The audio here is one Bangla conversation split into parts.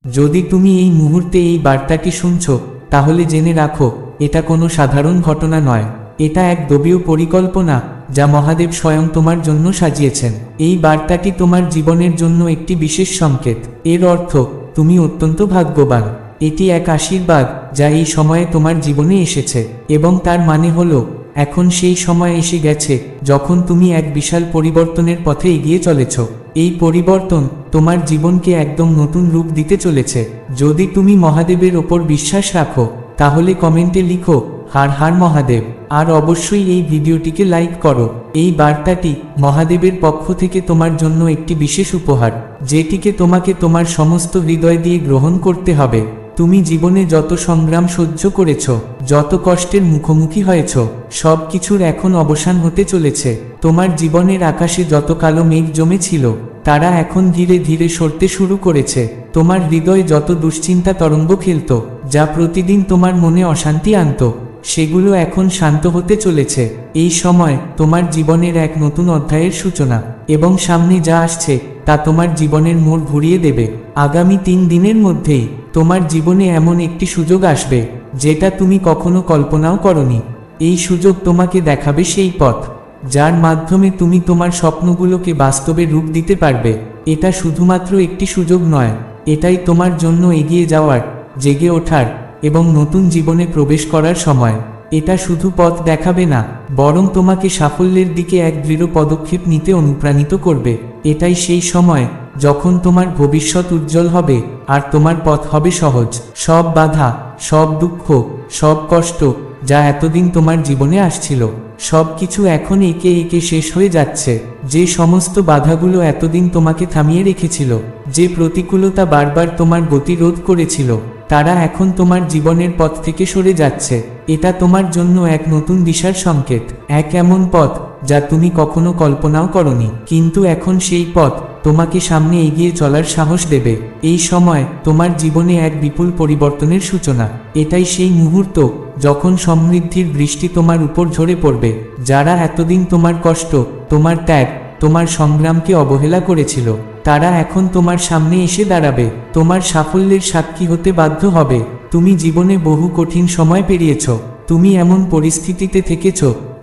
যদি তুমি এই মুহূর্তে এই বার্তাটি শুনছ, তাহলে জেনে রাখো, এটা কোনো সাধারণ ঘটনা নয়। এটা এক দৈবীয় পরিকল্পনা যা মহাদেব স্বয়ং তোমার জন্য সাজিয়েছেন। এই বার্তাটি তোমার জীবনের জন্য একটি বিশেষ সংকেত। এর অর্থ, তুমি অত্যন্ত ভাগ্যবান। এটি এক আশীর্বাদ যা এই সময়ে তোমার জীবনে এসেছে, এবং তার মানে হলো এখন সেই সময় এসে গেছে যখন তুমি এক বিশাল পরিবর্তনের পথে এগিয়ে চলেছ। এই পরিবর্তন তোমার জীবনকে একদম নতুন রূপ দিতে চলেছে। যদি তুমি মহাদেবের ওপর বিশ্বাস রাখো, তাহলে কমেন্টে লিখো হার হার মহাদেব। আর অবশ্যই এই ভিডিওটিকে লাইক করো। এই বার্তাটি মহাদেবের পক্ষ থেকে তোমার জন্য একটি বিশেষ উপহার, যেটিকে তোমাকে তোমার সমস্ত হৃদয় দিয়ে গ্রহণ করতে হবে। তুমি জীবনে যত সংগ্রাম সহ্য করেছ, যত কষ্টের মুখোমুখি হয়েছ, সব কিছুর এখন অবসান হতে চলেছে। তোমার জীবনের আকাশে যত কালো মেঘ জমেছিল, তারা এখন ধীরে ধীরে সরতে শুরু করেছে। তোমার হৃদয় যত দুশ্চিন্তা তরঙ্গ খেলত, যা প্রতিদিন তোমার মনে অশান্তি আনত, সেগুলো এখন শান্ত হতে চলেছে। এই সময় তোমার জীবনের এক নতুন অধ্যায়ের সূচনা, এবং সামনে যা আসছে তা তোমার জীবনের মোড় ঘুরিয়ে দেবে। আগামী 3 দিনের মধ্যেই তোমার জীবনে এমন একটি সুযোগ আসবে যেটা তুমি কখনো কল্পনাও করনি। এই সুযোগ তোমাকে দেখাবে সেই পথ যার মাধ্যমে তুমি তোমার স্বপ্নগুলোকে বাস্তবে রূপ দিতে পারবে। এটা শুধুমাত্র একটি সুযোগ নয়, এটাই তোমার জন্য এগিয়ে যাওয়ার, জেগে ওঠার এবং নতুন জীবনে প্রবেশ করার সময়। এটা শুধু পথ দেখাবে না, বরং তোমাকে সাফল্যের দিকে এক দৃঢ় পদক্ষেপ নিতে অনুপ্রাণিত করবে। এটাই সেই সময় যখন তোমার ভবিষ্যৎ উজ্জ্বল হবে আর তোমার পথ হবে সহজ। সব বাধা, সব দুঃখ, সব কষ্ট যা এতদিন তোমার জীবনে আসছিল, সব কিছু এখন একে একে শেষ হয়ে যাচ্ছে। যে সমস্ত বাধাগুলো এতদিন তোমাকে থামিয়ে রেখেছিল, যে প্রতিকূলতা বারবার তোমার গতি রোধ করেছিল, তারা এখন তোমার জীবনের পথ থেকে সরে যাচ্ছে। এটা তোমার জন্য এক নতুন দিশার সংকেত, এক এমন পথ যা তুমি কখনো কল্পনাও করনি, কিন্তু এখন সেই পথ তোমাকে সামনে এগিয়ে চলার সাহস দেবে। এই সময় তোমার জীবনে এক বিপুল পরিবর্তনের সূচনা। এটাই সেই মুহূর্ত যখন সমৃদ্ধির বৃষ্টি তোমার উপর ঝরে পড়বে। যারা এতদিন তোমার কষ্ট, তোমার ত্যাগ, তোমার সংগ্রামকে অবহেলা করেছিল, তারা এখন তোমার সামনে এসে দাঁড়াবে, তোমার সাফল্যের সাক্ষী হতে বাধ্য হবে। তুমি জীবনে বহু কঠিন সময় পেরিয়েছ, তুমি এমন পরিস্থিতিতে থেকেছ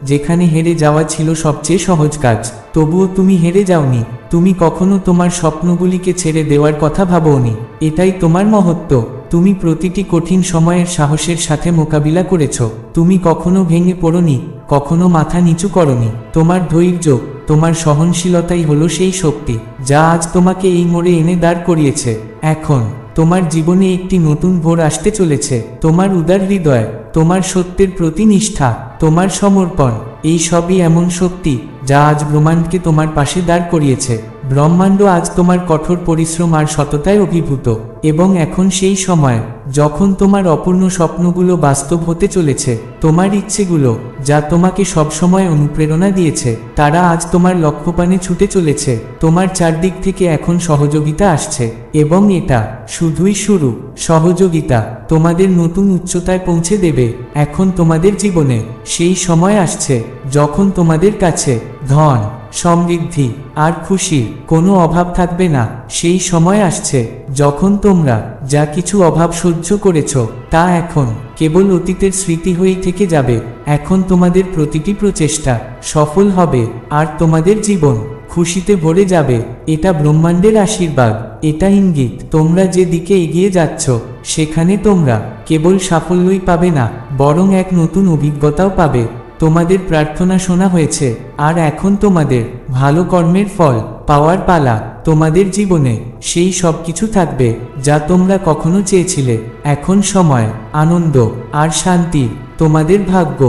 যেখানে হেরে যাওয়া ছিল সবচেয়ে সহজ কাজ, তবুও তুমি হেরে যাওনি। তুমি কখনো তোমার স্বপ্নগুলিকে ছেড়ে দেওয়ার কথা ভাবোনি। এটাই তোমার মহত্ব। তুমি প্রতিটি কঠিন সময়ের সাহসের সাথে মোকাবিলা করেছ। তুমি কখনো ভেঙে পড়নি, কখনো মাথা নিচু করনি। তোমার ধৈর্য, তোমার সহনশীলতাই হলো সেই শক্তি যা আজ তোমাকে এই মোড়ে এনে দাঁড় করিয়েছে। এখন তোমার জীবনে একটি নতুন ভোর আসতে চলেছে। তোমার উদার হৃদয়, তোমার সত্যের প্রতি নিষ্ঠা, তোমার সমর্পণ, এই সবই এমন শক্তি যা আজ ব্রহ্মাণ্ডকে তোমার পাশে দাঁড় করিয়েছে। ব্রহ্মাণ্ড আজ তোমার কঠোর পরিশ্রম আর সততায় অভিভূত, এবং এখন সেই সময় যখন তোমার অপূর্ণ স্বপ্নগুলো বাস্তব হতে চলেছে। তোমার ইচ্ছেগুলো যা তোমাকে সবসময় অনুপ্রেরণা দিয়েছে, তারা আজ তোমার লক্ষ্যপানে ছুটে চলেছে। তোমার চারদিক থেকে এখন সহযোগিতা আসছে, এবং এটা শুধুই শুরু। সহযোগিতা তোমাদের নতুন উচ্চতায় পৌঁছে দেবে। এখন তোমাদের জীবনে সেই সময় আসছে যখন তোমাদের কাছে ধন, সমৃদ্ধি আর খুশির কোনো অভাব থাকবে না। সেই সময় আসছে যখন তোমরা যা কিছু অভাব সহ্য করেছ, তা এখন কেবল অতীতের স্মৃতি হয়েই থেকে যাবে। এখন তোমাদের প্রতিটি প্রচেষ্টা সফল হবে, আর তোমাদের জীবন খুশিতে ভরে যাবে। এটা ব্রহ্মাণ্ডের আশীর্বাদ, এটা ইঙ্গিত তোমরা যে দিকে এগিয়ে যাচ্ছ, সেখানে তোমরা কেবল সাফল্যই পাবে না, বরং এক নতুন অভিজ্ঞতাও পাবে। তোমাদের প্রার্থনা শোনা হয়েছে, আর এখন তোমাদের ভালো কর্মের ফল পাওয়ার পালা। তোমাদের জীবনে সেই সব কিছু থাকবে যা তোমরা কখনো চেয়েছিলে। এখন সময় আনন্দ আর শান্তির। তোমাদের ভাগ্য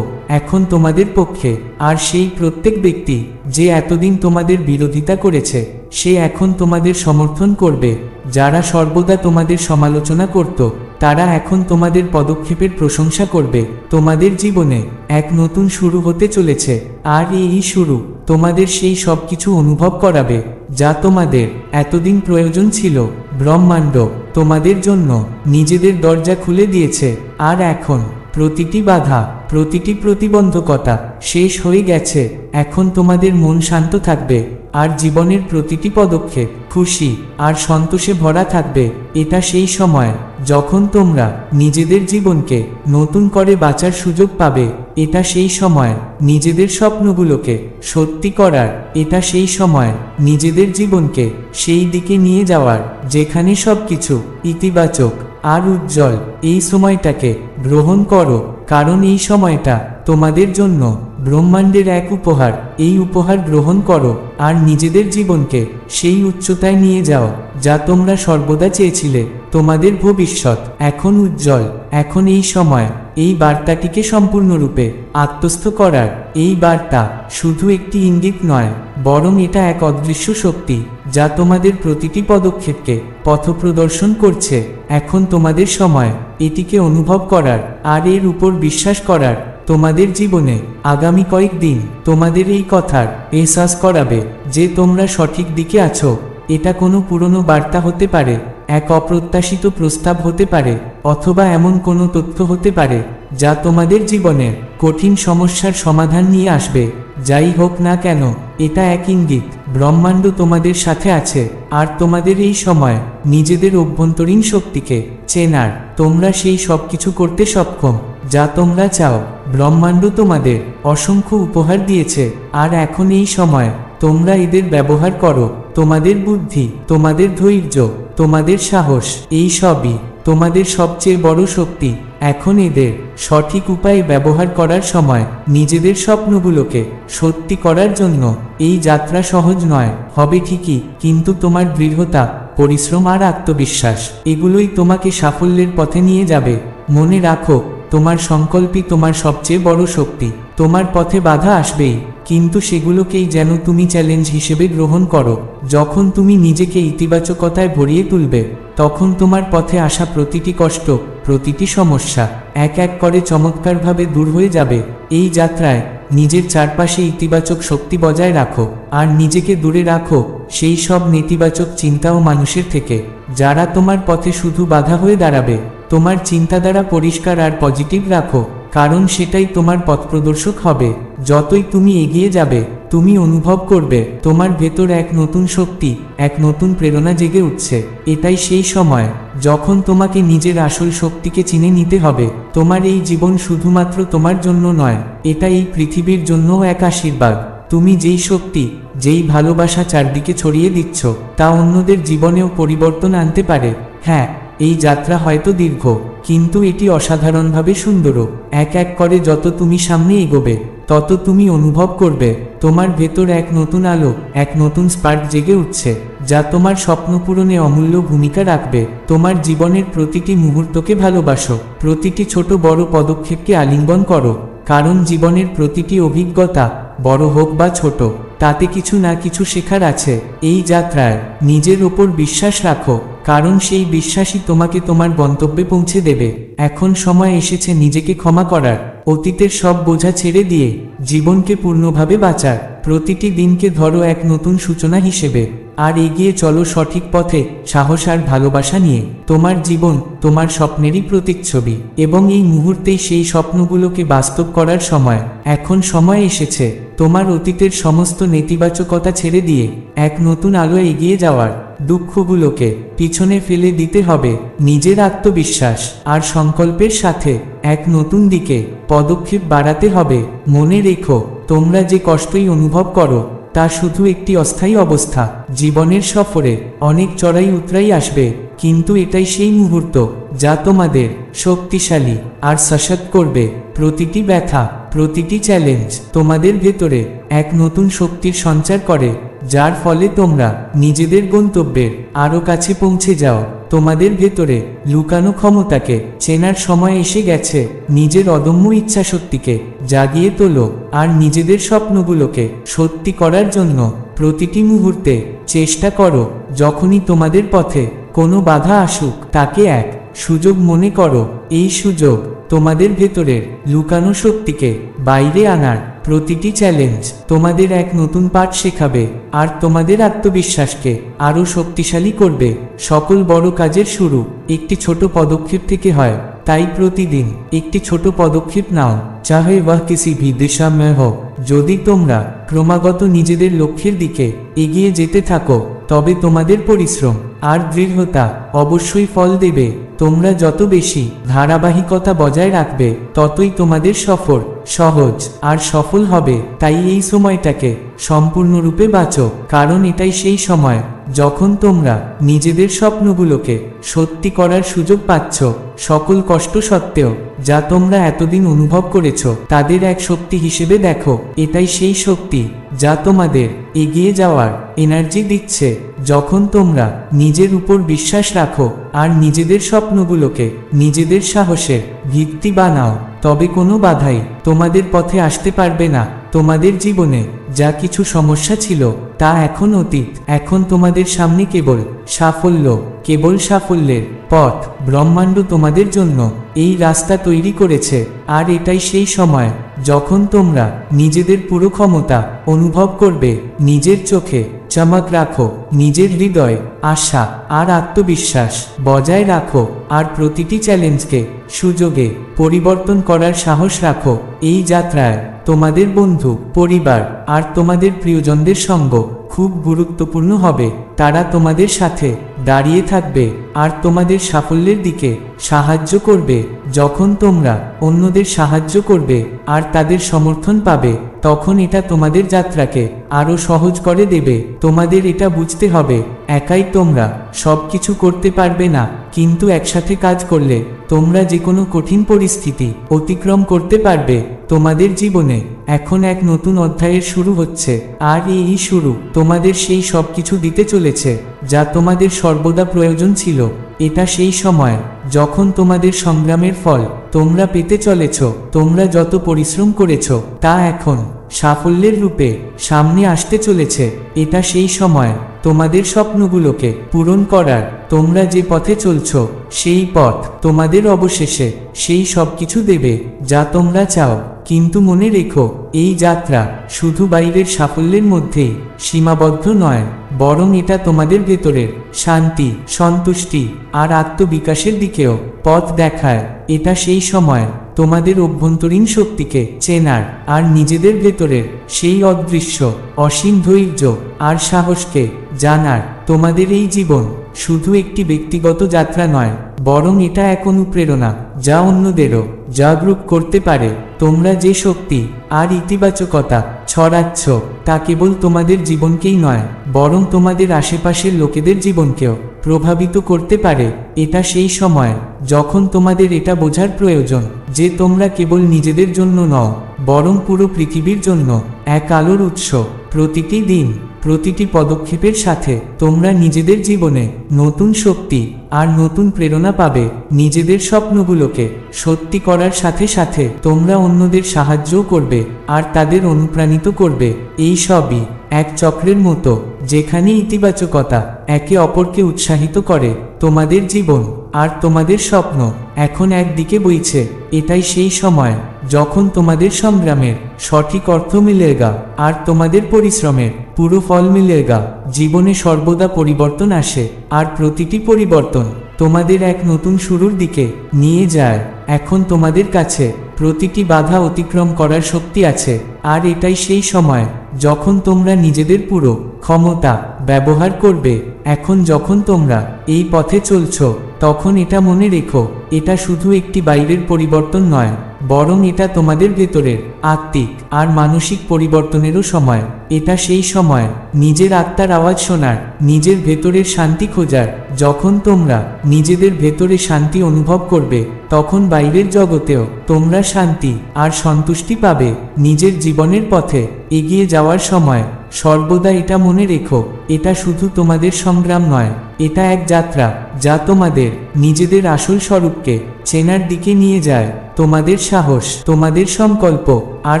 এখন তোমাদের পক্ষে, আর সেই প্রত্যেক ব্যক্তি যে এতদিন তোমাদের বিরোধিতা করেছে, সে এখন তোমাদের সমর্থন করবে। যারা সর্বদা তোমাদের সমালোচনা করত, তারা এখন তোমাদের পদক্ষেপের প্রশংসা করবে। তোমাদের জীবনে এক নতুন শুরু হতে চলেছে, আর এই শুরু তোমাদের সেই সব কিছু অনুভব করাবে যা তোমাদের এতদিন প্রয়োজন ছিল। ব্রহ্মাণ্ড তোমাদের জন্য নিজেদের দরজা খুলে দিয়েছে, আর এখন প্রতিটি বাধা, প্রতিটি প্রতিবন্ধকতা শেষ হয়ে গেছে। এখন তোমাদের মন শান্ত থাকবে, আর জীবনের প্রতিটি পদক্ষেপ খুশি আর সন্তোষে ভরা থাকবে। এটা সেই সময় যখন তোমরা নিজেদের জীবনকে নতুন করে বাঁচার সুযোগ পাবে। এটা সেই সময় নিজেদের স্বপ্নগুলোকে সত্যি করার। এটা সেই সময় নিজেদের জীবনকে সেই দিকে নিয়ে যাওয়ার যেখানে সবকিছু ইতিবাচক আর উজ্জ্বল। এই সময়টাকে গ্রহণ করো, কারণ এই সময়টা তোমাদের জন্য ব্রহ্মাণ্ডের এক উপহার। এই উপহার গ্রহণ করো আর নিজেদের জীবনকে সেই উচ্চতায় নিয়ে যাও যা তোমরা সর্বদা চেয়েছিলে। তোমাদের ভবিষ্যৎ এখন উজ্জ্বল। এখন এই সময় এই বার্তাটিকে সম্পূর্ণরূপে আত্মস্থ করার। এই বার্তা শুধু একটি ইঙ্গিত নয়, বরং এটা এক অদৃশ্য শক্তি যা তোমাদের প্রতিটি পদক্ষেপকে পথপ্রদর্শন করছে। এখন তোমাদের সময় এটিকে অনুভব করার আর এর উপর বিশ্বাস করার। তোমাদের জীবনে আগামী কয়েকদিন তোমাদের এই কথার এহসাস করাবে যে তোমরা সঠিক দিকে আছো। এটা কোনো পুরনো বার্তা হতে পারে, এক অপ্রত্যাশিত প্রস্তাব হতে পারে, অথবা এমন কোনো তথ্য হতে পারে যা তোমাদের জীবনের কঠিন সমস্যার সমাধান নিয়ে আসবে। যাই হোক না কেন, এটা এক ইঙ্গিত। ব্রহ্মাণ্ড তোমাদের সাথে আছে আর তোমাদের এই সময় নিজেদের অভ্যন্তরীণ শক্তিকে চেনার। তোমরা সেই সব কিছু করতে সক্ষম যা তোমরা চাও। ব্রহ্মাণ্ড তোমাদের অসংখ্য উপহার দিয়েছে আর এখন এই সময় তোমরা এদের ব্যবহার করো। তোমাদের বুদ্ধি, তোমাদের ধৈর্য, তোমাদের সাহস, এই সবই তোমাদের সবচেয়ে বড় শক্তি। এখন এদের সঠিক উপায়ে ব্যবহার করার সময়। নিজেদের স্বপ্নগুলোকে সত্যি করার জন্য। এই যাত্রা সহজ নয়, হবে ঠিকই, কিন্তু তোমার দৃঢ়তা, পরিশ্রম আর আত্মবিশ্বাস এগুলোই তোমাকে সাফল্যের পথে নিয়ে যাবে। মনে রাখো, তোমার সংকল্পই তোমার সবচেয়ে বড় শক্তি। তোমার পথে বাধা আসবেই, কিন্তু সেগুলোকেই যেন তুমি চ্যালেঞ্জ হিসেবে গ্রহণ করো। যখন তুমি নিজেকে ইতিবাচকতায় ভরিয়ে তুলবে, তখন তোমার পথে আসা প্রতিটি কষ্ট, প্রতিটি সমস্যা এক এক করে চমৎকারভাবে দূর হয়ে যাবে। এই যাত্রায় নিজের চারপাশে ইতিবাচক শক্তি বজায় রাখো আর নিজেকে দূরে রাখো সেই সব নেতিবাচক চিন্তা ও মানুষের থেকে যারা তোমার পথে শুধু বাধা হয়ে দাঁড়াবে। তোমার চিন্তাধারা পরিষ্কার আর পজিটিভ রাখো, কারণ সেটাই তোমার পথপ্রদর্শক হবে। যতই তুমি এগিয়ে যাবে, তুমি অনুভব করবে তোমার ভেতর এক নতুন শক্তি, এক নতুন প্রেরণা জেগে উঠছে। এটাই সেই সময় যখন তোমাকে নিজের আসল শক্তিকে চিনে নিতে হবে। তোমার এই জীবন শুধুমাত্র তোমার জন্য নয়, এটা এই পৃথিবীর জন্যও এক আশীর্বাদ। তুমি যেই শক্তি, যেই ভালোবাসা চারদিকে ছড়িয়ে দিচ্ছ, তা অন্যদের জীবনেও পরিবর্তন আনতে পারে। হ্যাঁ, এই যাত্রা হয়তো দীর্ঘ, কিন্তু এটি অসাধারণভাবে সুন্দরও। এক এক করে যত তুমি সামনে এগোবে, তত তুমি অনুভব করবে তোমার ভেতর এক নতুন আলো, এক নতুন স্পার্ক জেগে উঠছে, যা তোমার স্বপ্ন পূরণে অমূল্য ভূমিকা রাখবে। তোমার জীবনের প্রতিটি মুহূর্তকে ভালোবাসো, প্রতিটি ছোট বড় পদক্ষেপকে আলিঙ্গন করো, কারণ জীবনের প্রতিটি অভিজ্ঞতা, বড় হোক বা ছোট, তাতে কিছু না কিছু শেখার আছে। এই যাত্রায় নিজের ওপর বিশ্বাস রাখো, কারণ সেই বিশ্বাসই তোমাকে তোমার গন্তব্যে পৌঁছে দেবে। এখন সময় এসেছে নিজেকে ক্ষমা করার, অতীতের সব বোঝা ছেড়ে দিয়ে জীবনকে পূর্ণভাবে বাঁচার। প্রতিটি দিনকে ধরো এক নতুন সূচনা হিসেবে, আর এগিয়ে চলো সঠিক পথে, সাহস আর ভালোবাসা নিয়ে। তোমার জীবন তোমার স্বপ্নেরই প্রতীকছবি, এবং এই মুহূর্তেই সেই স্বপ্নগুলোকে বাস্তব করার সময়। এখন সময় এসেছে তোমার অতীতের সমস্ত নেতিবাচকতা ছেড়ে দিয়ে এক নতুন আলো এগিয়ে যাওয়ার। দুঃখগুলোকে পিছনে ফেলে দিতে হবে, নিজের আত্মবিশ্বাস আর সংকল্পের সাথে এক নতুন দিকে পদক্ষেপ বাড়াতে হবে। মনে রেখো, তোমরা যে কষ্টই অনুভব করো তা শুধু একটি অস্থায়ী অবস্থা। জীবনের সফরে অনেক চড়াই উতরাই আসবে, কিন্তু এটাই সেই মুহূর্ত যা তোমাদের শক্তিশালী আর সশক্ত করবে। প্রতিটি ব্যথা, প্রতিটি চ্যালেঞ্জ তোমাদের ভেতরে এক নতুন শক্তির সঞ্চার করে, যার ফলে তোমরা নিজেদের গন্তব্যের আরও কাছে পৌঁছে যাও। তোমাদের ভেতরে লুকানো ক্ষমতাকে চেনার সময় এসে গেছে। নিজের অদম্য ইচ্ছাশক্তিকে জাগিয়ে তোলো আর নিজেদের স্বপ্নগুলোকে সত্যি করার জন্য প্রতিটি মুহূর্তে চেষ্টা করো। যখনই তোমাদের পথে কোনো বাধা আসুক, তাকে এক সুযোগ মনে করো। এই সুযোগ তোমাদের ভেতরের লুকানো শক্তিকে বাইরে আনার। প্রতিটি চ্যালেঞ্জ তোমাদের এক নতুন পাঠ শেখাবে আর তোমাদের আত্মবিশ্বাসকে আরও শক্তিশালী করবে। সকল বড় কাজের শুরু একটি ছোট পদক্ষেপ থেকে হয়, তাই প্রতিদিন একটি ছোট পদক্ষেপ নাও, চাহে ওয়াহ কিসি ভি দিশা মে হো। যদি তোমরা ক্রমাগত নিজেদের লক্ষ্যের দিকে এগিয়ে যেতে থাকো, তবে তোমাদের পরিশ্রম আর দৃঢ়তা অবশ্যই ফল দেবে। তোমরা যত বেশি ধারাবাহিকতা বজায় রাখবে, ততই তোমাদের সফর সহজ আর সফল হবে। তাই এই সময়টাকে সম্পূর্ণরূপে বাঁচো, কারণ এটাই সেই সময় যখন তোমরা নিজেদের স্বপ্নগুলোকে সত্যি করার সুযোগ পাচ্ছ। সকল কষ্ট সত্ত্বেও যা তোমরা এতদিন অনুভব করেছ, তাদের এক শক্তি হিসেবে দেখো। এটাই সেই শক্তি যা তোমাদের এগিয়ে যাওয়ার এনার্জি দিচ্ছে। যখন তোমরা নিজের উপর বিশ্বাস রাখো আর নিজেদের স্বপ্নগুলোকে নিজেদের সাহসের ভিত্তি বানাও, তবে কোনো বাধাই তোমাদের পথে আসতে পারবে না। তোমাদের জীবনে যা কিছু সমস্যা ছিল, তা এখন অতীত। এখন তোমাদের সামনে কেবল সাফল্য, কেবল সাফল্যের পথ। ব্রহ্মাণ্ড তোমাদের জন্য এই রাস্তা তৈরি করেছে। আর এটাই সেই সময় যখন তোমরা নিজেদের পুরো ক্ষমতা অনুভব করবে। নিজের চোখে চমক রাখো, নিজের হৃদয়ে আশা আর আত্মবিশ্বাস বজায় রাখো, আর প্রতিটি চ্যালেঞ্জকে সুযোগে পরিবর্তন করার সাহস রাখো। এই যাত্রায় তোমাদের বন্ধু, পরিবার আর তোমাদের প্রিয়জনদের সঙ্গ খুব গুরুত্বপূর্ণ হবে। তারা তোমাদের সাথে দাঁড়িয়ে থাকবে আর তোমাদের সাফল্যের দিকে সাহায্য করবে। যখন তোমরা অন্যদের সাহায্য করবে আর তাদের সমর্থন পাবে, তখন এটা তোমাদের যাত্রাকে আরো সহজ করে দেবে। তোমাদের এটা বুঝতে হবে, একাই তোমরা সবকিছু করতে পারবে না, কিন্তু একসাথে কাজ করলে তোমরা যে কোনো কঠিন পরিস্থিতি অতিক্রম করতে পারবে। তোমাদের জীবনে এখন এক নতুন অধ্যায়ের শুরু হচ্ছে, আর এই শুরু তোমাদের সেই সব কিছু দিতে চলেছে যা তোমাদের সর্বদা প্রয়োজন ছিল। এটা সেই সময় যখন তোমাদের সংগ্রামের ফল তোমরা পেতে চলেছ। তোমরা যত পরিশ্রম করেছ, তা এখন সাফল্যের রূপে সামনে আসতে চলেছে। এটা সেই সময় তোমাদের স্বপ্নগুলোকে পূরণ করার। তোমরা যে পথে চলছ, সেই পথ তোমাদের অবশেষে সেই সব কিছু দেবে যা তোমরা চাও। কিন্তু মনে রেখো, এই যাত্রা শুধু বাইরের সাফল্যের মধ্যেই সীমাবদ্ধ নয়, বরং এটা তোমাদের ভেতরের শান্তি, সন্তুষ্টি আর আত্মবিকাশের দিকেও পথ দেখায়। এটা সেই সময় তোমাদের অভ্যন্তরীণ শক্তিকে চেনার আর নিজেদের ভেতরের সেই অদৃশ্য অসীম ধৈর্য আর সাহসকে জানার। তোমাদের এই জীবন শুধু একটি ব্যক্তিগত যাত্রা নয়, বরং এটা এক অনুপ্রেরণা যা অন্যদেরও জাগরুক করতে পারে। তোমরা যে শক্তি আর ইতিবাচকতা ছড়াচ্ছ, তা কেবল তোমাদের জীবনকেই নয়, বরং তোমাদের আশেপাশের লোকেদের জীবনকেও প্রভাবিত করতে পারে। এটা সেই সময় যখন তোমাদের এটা বোঝার প্রয়োজন যে তোমরা কেবল নিজেদের জন্য নও, বরং পুরো পৃথিবীর জন্য এক আলোর উৎস। প্রতিটি দিন, প্রতিটি পদক্ষেপের সাথে তোমরা নিজেদের জীবনে নতুন শক্তি আর নতুন প্রেরণা পাবে। নিজেদের স্বপ্নগুলোকে সত্যি করার সাথে সাথে তোমরা অন্যদের সাহায্যও করবে আর তাদের অনুপ্রাণিত করবে। এই সবই এক চক্রের মতো, যেখানে ইতিবাচকতা একে অপরকে উৎসাহিত করে। তোমাদের জীবন আর তোমাদের স্বপ্ন এখন একদিকে বইছে। এটাই সেই সময় যখন তোমাদের সংগ্রামের সঠিক অর্থ মিলেগা আর তোমাদের পরিশ্রমের পুরো ফল মিলেগা। জীবনে সর্বদা পরিবর্তন আসে, আর প্রতিটি পরিবর্তন তোমাদের এক নতুন শুরুর দিকে নিয়ে যায়। এখন তোমাদের কাছে প্রতিটি বাধা অতিক্রম করার শক্তি আছে, আর এটাই সেই সময় যখন তোমরা নিজেদের পুরো ক্ষমতা ব্যবহার করবে। এখন যখন তোমরা এই পথে চলছ, তখন এটা মনে রেখো, এটা শুধু একটি বাইরের পরিবর্তন নয়, বরং এটা তোমাদের ভেতরের আত্মিক আর মানসিক পরিবর্তনেরও সময়। এটা সেই সময় নিজের আত্মার আওয়াজ শোনার, নিজের ভেতরের শান্তি খোঁজার। যখন তোমরা নিজেদের ভেতরে শান্তি অনুভব করবে, তখন বাইরের জগতেও তোমরা শান্তি আর সন্তুষ্টি পাবে। নিজের জীবনের পথে এগিয়ে যাওয়ার সময় সর্বদা এটা মনে রেখো, এটা শুধু তোমাদের সংগ্রাম নয়, এটা এক যাত্রা যা তোমাদের নিজেদের আসল স্বরূপকে চেনার দিকে নিয়ে যায়। তোমাদের সাহস, তোমাদের সংকল্প আর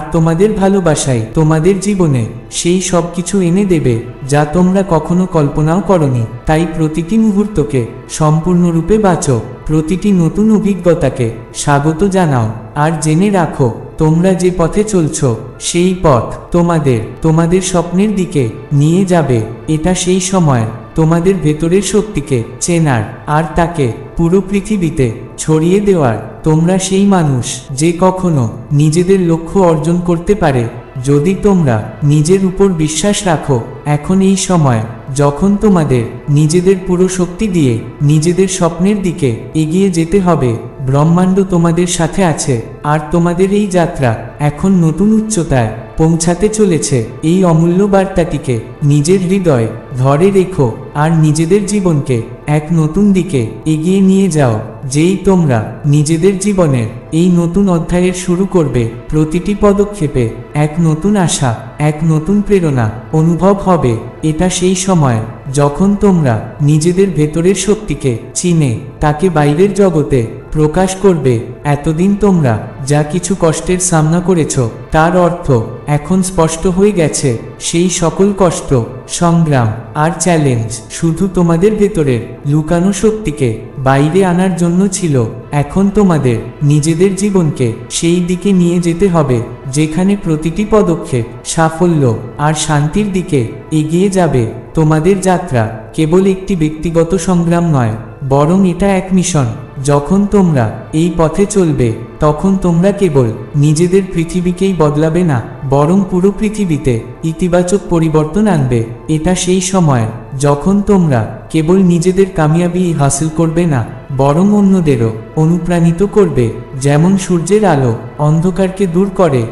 তোমাদের ভালোবাসাই তোমাদের জীবনে সেই সব কিছু এনে দেবে যা তোমরা কখনো কল্পনাও করনি। তাই প্রতিটি মুহূর্তকে সম্পূর্ণরূপে বাঁচো, প্রতিটি নতুন অভিজ্ঞতাকে স্বাগত জানাও, আর জেনে রাখো, তোমরা যে পথে চলছ, সেই পথ তোমাদের স্বপ্নের দিকে নিয়ে যাবে। এটা সেই সময় তোমাদের ভেতরের শক্তিকে চেনার আর তাকে পুরো পৃথিবীতে ছড়িয়ে দেওয়ার। তোমরা সেই মানুষ যে কখনো নিজেদের লক্ষ্য অর্জন করতে পারে, যদি তোমরা নিজের উপর বিশ্বাস রাখো, এখন এই সময় যখন তোমাদের নিজেদের পুরো শক্তি দিয়ে নিজেদের স্বপ্নের দিকে এগিয়ে যেতে হবে। ব্রহ্মাণ্ড তোমাদের সাথে আছে, আর তোমাদের এই যাত্রা এখন নতুন উচ্চতায় পৌঁছাতে চলেছে। এই অমূল্য বার্তাটিকে নিজের হৃদয় ধরে রেখো আর নিজেদের জীবনকে এক নতুন দিকে এগিয়ে নিয়ে যাও। যেই তোমরা নিজেদের জীবনের এই নতুন অধ্যায়ের শুরু করবে, প্রতিটি পদক্ষেপে এক নতুন আশা, এক নতুন প্রেরণা অনুভব হবে। এটা সেই সময় যখন তোমরা নিজেদের ভেতরের শক্তিকে চিনে তাকে বাইরের জগতে প্রকাশ করবে। এতদিন তোমরা যা কিছু কষ্টের সামনা করেছ তার অর্থ এখন স্পষ্ট হয়ে গেছে। সেই সকল কষ্ট, সংগ্রাম আর চ্যালেঞ্জ শুধু তোমাদের ভেতরের লুকানো শক্তিকে বাইরে আনার জন্য ছিল। এখন তোমাদের নিজেদের জীবনকে সেই দিকে নিয়ে যেতে হবে যেখানে প্রতিটি পদক্ষেপ সাফল্য আর শান্তির দিকে এগিয়ে যাবে। তোমাদের যাত্রা কেবল একটি ব্যক্তিগত সংগ্রাম নয়, বরং এটা এক মিশন। যখন তোমরা এই পথে চলবে, তখন তোমরা কেবল নিজেদের পৃথিবীকেই বদলাবে না, বরং পুরো পৃথিবীতে ইতিবাচক পরিবর্তন আনবে। এটা সেই সময় যখন তোমরা কেবল নিজেদের কামিয়াবি হাসিল করবে না, বরং অন্যদেরও অনুপ্রাণিত করবে। যেমন সূর্যের আলো অন্ধকারকে দূর করে,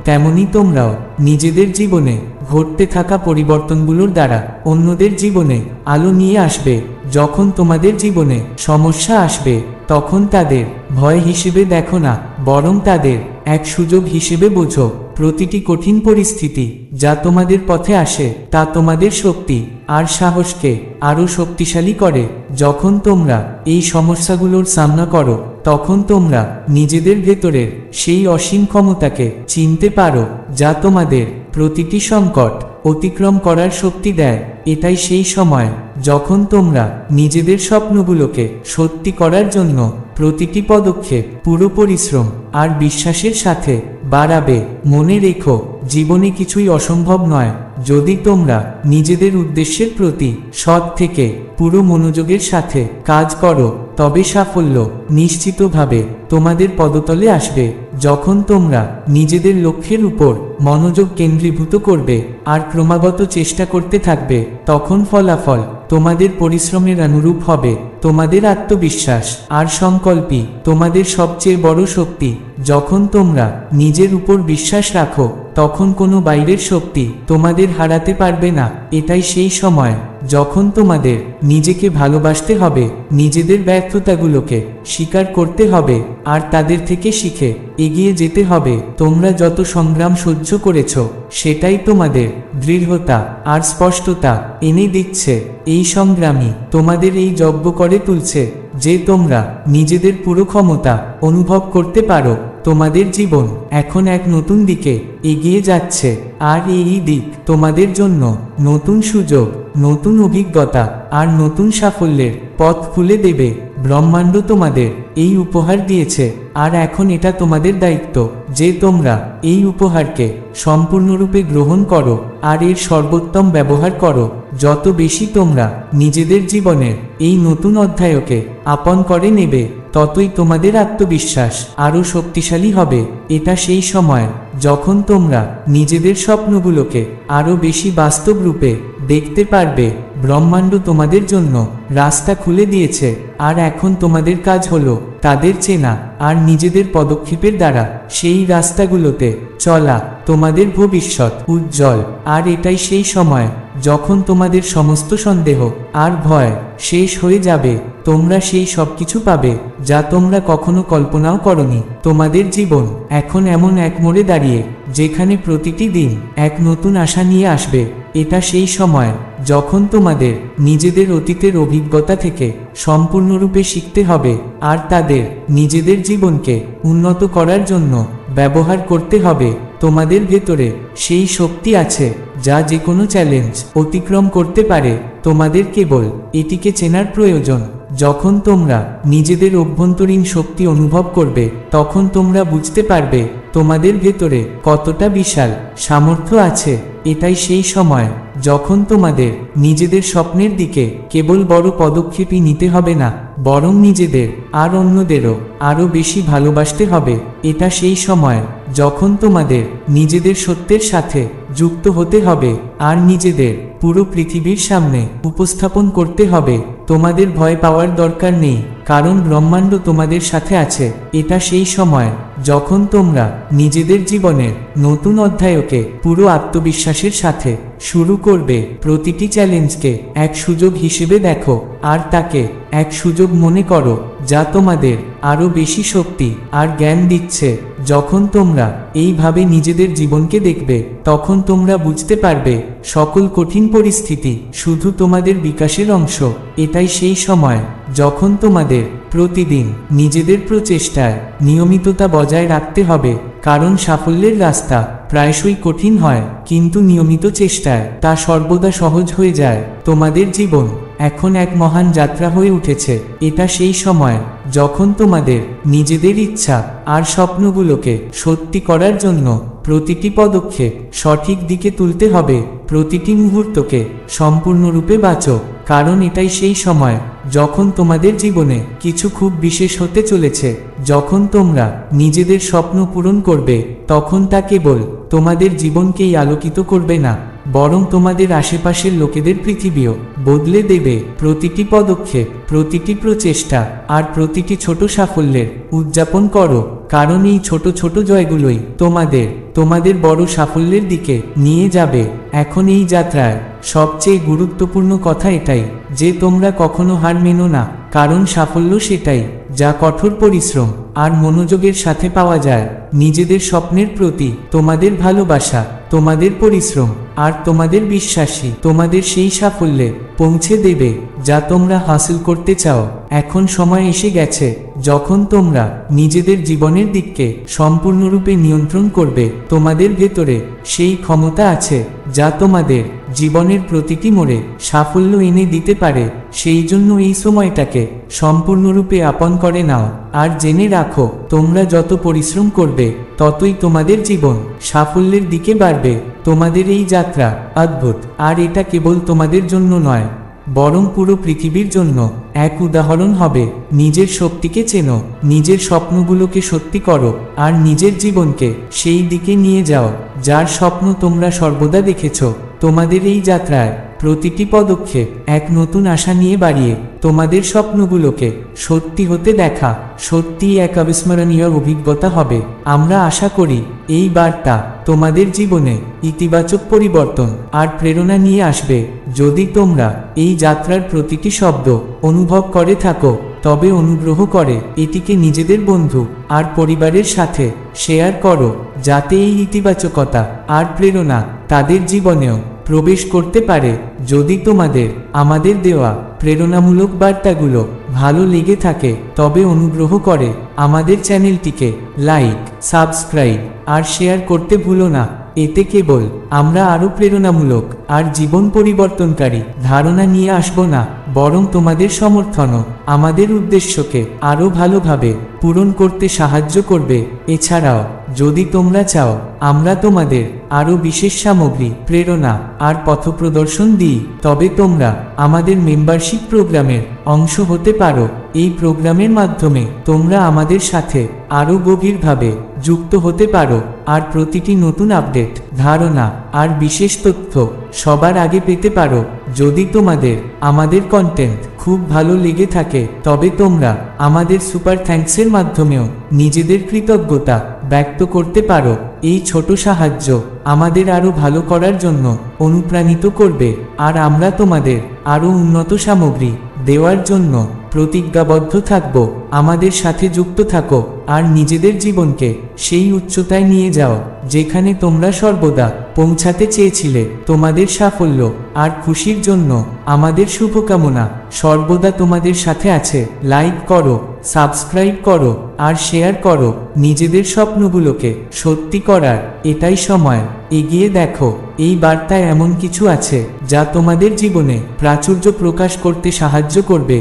তেমনি তোমরাও নিজেদের জীবনে ঘটতে থাকা পরিবর্তনগুলোর দ্বারা অন্যদের জীবনে আলো নিয়ে আসবে। যখন তোমাদের জীবনে সমস্যা আসবে, তখন তাদের ভয় হিসেবে দেখো না, বরং তাদের এক সুযোগ হিসেবে বোঝো। প্রতিটি কঠিন পরিস্থিতি যা তোমাদের পথে আসে তা তোমাদের শক্তি আর সাহসকে আরও শক্তিশালী করে। যখন তোমরা এই সমস্যাগুলোর সামনা করো, তখন তোমরা নিজেদের ভেতরের সেই অসীম ক্ষমতাকে চিনতে পারো যা তোমাদের প্রতিটি সংকট অতিক্রম করার শক্তি দেয়। এটাই সেই সময় যখন তোমরা নিজেদের স্বপ্নগুলোকে সত্যি করার জন্য প্রতিটি পদক্ষেপ পুরো পরিশ্রম আর বিশ্বাসের সাথে বাড়াবে। মনে রেখো, জীবনে কিছুই অসম্ভব নয়। যদি তোমরা নিজেদের উদ্দেশ্যের প্রতি সৎ থেকে পুরো মনোযোগের সাথে কাজ করো, তবে সাফল্য নিশ্চিতভাবে তোমাদের পদতলে আসবে। যখন তোমরা নিজেদের লক্ষ্যের উপর মনোযোগ কেন্দ্রীভূত করবে আর ক্রমাগত চেষ্টা করতে থাকবে, তখন ফলাফল তোমাদের পরিশ্রমের অনুরূপ হবে। তোমাদের আত্মবিশ্বাস আর সংকল্পই তোমাদের সবচেয়ে বড় শক্তি। যখন তোমরা নিজের উপর বিশ্বাস রাখো, তখন কোনো বাইরের শক্তি তোমাদের হারাতে পারবে না। এটাই সেই সময় যখন তোমাদের নিজেকে ভালোবাসতে হবে, নিজেদের ব্যর্থতাগুলোকে স্বীকার করতে হবে আর তাদের থেকে শিখে এগিয়ে যেতে হবে। তোমরা যত সংগ্রাম সহ্য করেছ, সেটাই তোমাদের দৃঢ়তা আর স্পষ্টতা এনে দিচ্ছে। এই সংগ্রামই তোমাদের এই যজ্ঞ করে তুলছে যে তোমরা নিজেদের পুরো ক্ষমতা অনুভব করতে পারো। তোমাদের জীবন এখন এক নতুন দিকে এগিয়ে যাচ্ছে, আর এই দিক তোমাদের জন্য নতুন সুযোগ, নতুন অভিজ্ঞতা আর নতুন সাফল্যের পথ খুলে দেবে। ব্রহ্মাণ্ড তোমাদের এই উপহার দিয়েছে, আর এখন এটা তোমাদের দায়িত্ব যে তোমরা এই উপহারকে সম্পূর্ণরূপে গ্রহণ করো আর এর সর্বোত্তম ব্যবহার করো। যত বেশি তোমরা নিজেদের জীবনের এই নতুন অধ্যায়কে আপন করে নেবে, ততই তোমাদের আত্মবিশ্বাস আরও শক্তিশালী হবে। এটা সেই সময় যখন তোমরা নিজেদের স্বপ্নগুলোকে আরও বেশি বাস্তব রূপে দেখতে পারবে। ব্রহ্মাণ্ড তোমাদের জন্য রাস্তা খুলে দিয়েছে, আর এখন তোমাদের কাজ হলো তাদের চেনা আর নিজেদের পদক্ষেপের দ্বারা সেই রাস্তাগুলোতে চলা। তোমাদের ভবিষ্যৎ উজ্জ্বল, আর এটাই সেই সময় যখন তোমাদের সমস্ত সন্দেহ আর ভয় শেষ হয়ে যাবে। তোমরা সেই সব কিছু পাবে যা তোমরা কখনো কল্পনাও করনি। তোমাদের জীবন এখন এমন এক মোড়ে দাঁড়িয়ে যেখানে প্রতিটি দিন এক নতুন আশা নিয়ে আসবে। এটা সেই সময় যখন তোমাদের নিজেদের অতীতের অভিজ্ঞতা থেকে সম্পূর্ণরূপে শিখতে হবে আর তাদের নিজেদের জীবনকে উন্নত করার জন্য ব্যবহার করতে হবে। তোমাদের ভেতরে সেই শক্তি আছে যা যে কোনো চ্যালেঞ্জ অতিক্রম করতে পারে। তোমাদের কেবল এটিকে চেনার প্রয়োজন। যখন তোমরা নিজেদের অভ্যন্তরীণ শক্তি অনুভব করবে, তখন তোমরা বুঝতে পারবে তোমাদের ভেতরে কতটা বিশাল সামর্থ্য আছে। এটাই সেই সময় যখন তোমাদের নিজেদের স্বপ্নের দিকে কেবল বড় পদক্ষেপই নিতে হবে না, বরং নিজেদের আর অন্যদেরও আরও বেশি ভালোবাসতে হবে। এটা সেই সময় যখন তোমাদের নিজেদের সত্যের সাথে যুক্ত হতে হবে আর নিজেদের পুরো পৃথিবীর সামনে উপস্থাপন করতে হবে। তোমাদের ভয় পাওয়ার দরকার নেই, কারণ ব্রহ্মাণ্ড তোমাদের সাথে আছে। এটা সেই সময় যখন তোমরা নিজেদের জীবনের নতুন অধ্যায়কে পুরো আত্মবিশ্বাসের সাথে শুরু করবে। প্রতিটি চ্যালেঞ্জকে এক সুযোগ হিসেবে দেখো আর তাকে এক সুযোগ মনে করো যা তোমাদের আরও বেশি শক্তি আর জ্ঞান দিচ্ছে। যখন তোমরা এইভাবে নিজেদের জীবনকে দেখবে, তখন তোমরা বুঝতে পারবে সকল কঠিন পরিস্থিতি শুধু তোমাদের বিকাশের অংশ। এটাই সেই সময় যখন তোমাদের প্রতিদিন নিজেদের প্রচেষ্টায় নিয়মিততা বজায় রাখতে হবে, কারণ সাফল্যের রাস্তা প্রায়শই কঠিন হয়, কিন্তু নিয়মিত চেষ্টায় তা সর্বদা সহজ হয়ে যায়। তোমাদের জীবন এখন এক মহান যাত্রা হয়ে উঠেছে। এটা সেই সময় যখন তোমাদের নিজেদের ইচ্ছা আর স্বপ্নগুলোকে সত্যি করার জন্য প্রতিটি পদক্ষেপ সঠিক দিকে তুলতে হবে। প্রতিটি মুহূর্তকে সম্পূর্ণরূপে বাঁচো, কারণ এটাই সেই সময় যখন তোমাদের জীবনে কিছু খুব বিশেষ হতে চলেছে। যখন তোমরা নিজেদের স্বপ্ন পূরণ করবে, তখন তা কেবল তোমাদের জীবনকেই আলোকিত করবে না, বরং তোমাদের আশেপাশের লোকেদের পৃথিবীও বদলে দেবে। প্রতিটি পদক্ষেপ, প্রতিটি প্রচেষ্টা আর প্রতিটি ছোট সাফল্যের উদযাপন করো, কারণ এই ছোট ছোট জয়গুলোই তোমাদের বড় সাফল্যের দিকে নিয়ে যাবে। এখন এই যাত্রায় সবচেয়ে গুরুত্বপূর্ণ কথা এটাই যে তোমরা কখনো হার মেনো না, কারণ সাফল্য সেটাই যা কঠোর পরিশ্রম আর মনোযোগের সাথে পাওয়া যায়। নিজেদের স্বপ্নের প্রতি তোমাদের ভালোবাসা, তোমাদের পরিশ্রম আর তোমাদের বিশ্বাসী তোমাদের সেই সাফল্যে পৌঁছে দেবে যা তোমরা হাসিল করতে চাও। এখন সময় এসে গেছে যখন তোমরা নিজেদের জীবনের দিককে সম্পূর্ণরূপে নিয়ন্ত্রণ করবে। তোমাদের ভেতরে সেই ক্ষমতা আছে যা তোমাদের জীবনের প্রতিটি মোড়ে সাফল্য এনে দিতে পারে। সেই জন্য এই সময়টাকে সম্পূর্ণরূপে আপন করে নাও আর জেনে রাখো, তোমরা যত পরিশ্রম করবে ততই তোমাদের জীবন সাফল্যের দিকে বাড়বে। তোমাদের এই যাত্রা অদ্ভুত, আর এটা কেবল তোমাদের জন্য নয়, বরং পুরো পৃথিবীর জন্য এক উদাহরণ হবে। নিজের শক্তিকে চেনো, নিজের স্বপ্নগুলোকে সত্যি করো আর নিজের জীবনকে সেই দিকে নিয়ে যাও যার স্বপ্ন তোমরা সর্বদা দেখেছ। তোমাদের এই যাত্রায় প্রতিটি পদক্ষেপ এক নতুন আশা নিয়ে বাড়িয়ে তোমাদের স্বপ্নগুলোকে সত্যি হতে দেখা সত্যিই এক অবিস্মরণীয় অভিজ্ঞতা হবে। আমরা আশা করি এই বার্তা তোমাদের জীবনে ইতিবাচক পরিবর্তন আর প্রেরণা নিয়ে আসবে। যদি তোমরা এই যাত্রার প্রতিটি শব্দ অনুভব করে থাকো, তবে অনুগ্রহ করে এটিকে নিজেদের বন্ধু আর পরিবারের সাথে শেয়ার করো, যাতে এই ইতিবাচকতা আর প্রেরণা তাদের জীবনেও প্রবেশ করতে পারে। যদি তোমাদের আমাদের দেওয়া প্রেরণামূলক বার্তাগুলো ভালো লেগে থাকে, তবে অনুগ্রহ করে আমাদের চ্যানেলটিকে লাইক, সাবস্ক্রাইব আর শেয়ার করতে ভুলো না। এতে কেবল আমরা আরও প্রেরণামূলক আর জীবন পরিবর্তনকারী ধারণা নিয়ে আসব না, বরং তোমাদের সমর্থনও আমাদের উদ্দেশ্যকে আরও ভালোভাবে পূরণ করতে সাহায্য করবে। এছাড়াও যদি তোমরা চাও আমরা তোমাদের আরও বিশেষ সামগ্রী, প্রেরণা আর পথপ্রদর্শন দিই, তবে তোমরা আমাদের মেম্বারশিপ প্রোগ্রামের অংশ হতে পারো। এই প্রোগ্রামের মাধ্যমে তোমরা আমাদের সাথে আরও গভীরভাবে যুক্ত হতে পারো আর প্রতিটি নতুন আপডেট, ধারণা আর বিশেষ তথ্য সবার আগে পেতে পারো। যদি তোমাদের আমাদের কন্টেন্ট খুব ভালো লেগে থাকে, তবে তোমরা আমাদের সুপার থ্যাঙ্কসের মাধ্যমেও নিজেদের কৃতজ্ঞতা ব্যক্ত করতে পারো। এই ছোট সাহায্য আমাদের আরও ভালো করার জন্য অনুপ্রাণিত করবে আর আমরা তোমাদের আরও উন্নত সামগ্রী দেওয়ার জন্য প্রতিজ্ঞাবদ্ধ থাকব। আমাদের সাথে যুক্ত থাকো আর নিজেদের জীবনকে সেই উচ্চতায় নিয়ে যাও যেখানে তোমরা সর্বদা পৌঁছাতে চেয়েছিলে। তোমাদের সাফল্য আর খুশির জন্য আমাদের শুভকামনা সর্বদা তোমাদের সাথে আছে। লাইক করো, সাবস্ক্রাইব করো আর শেয়ার করো নিজেদের স্বপ্নগুলোকে সত্যি করার। এটাই সময়। এগিয়ে দেখো, এই বার্তায় এমন কিছু আছে যা তোমাদের জীবনে প্রাচুর্য প্রকাশ করতে সাহায্য করবে।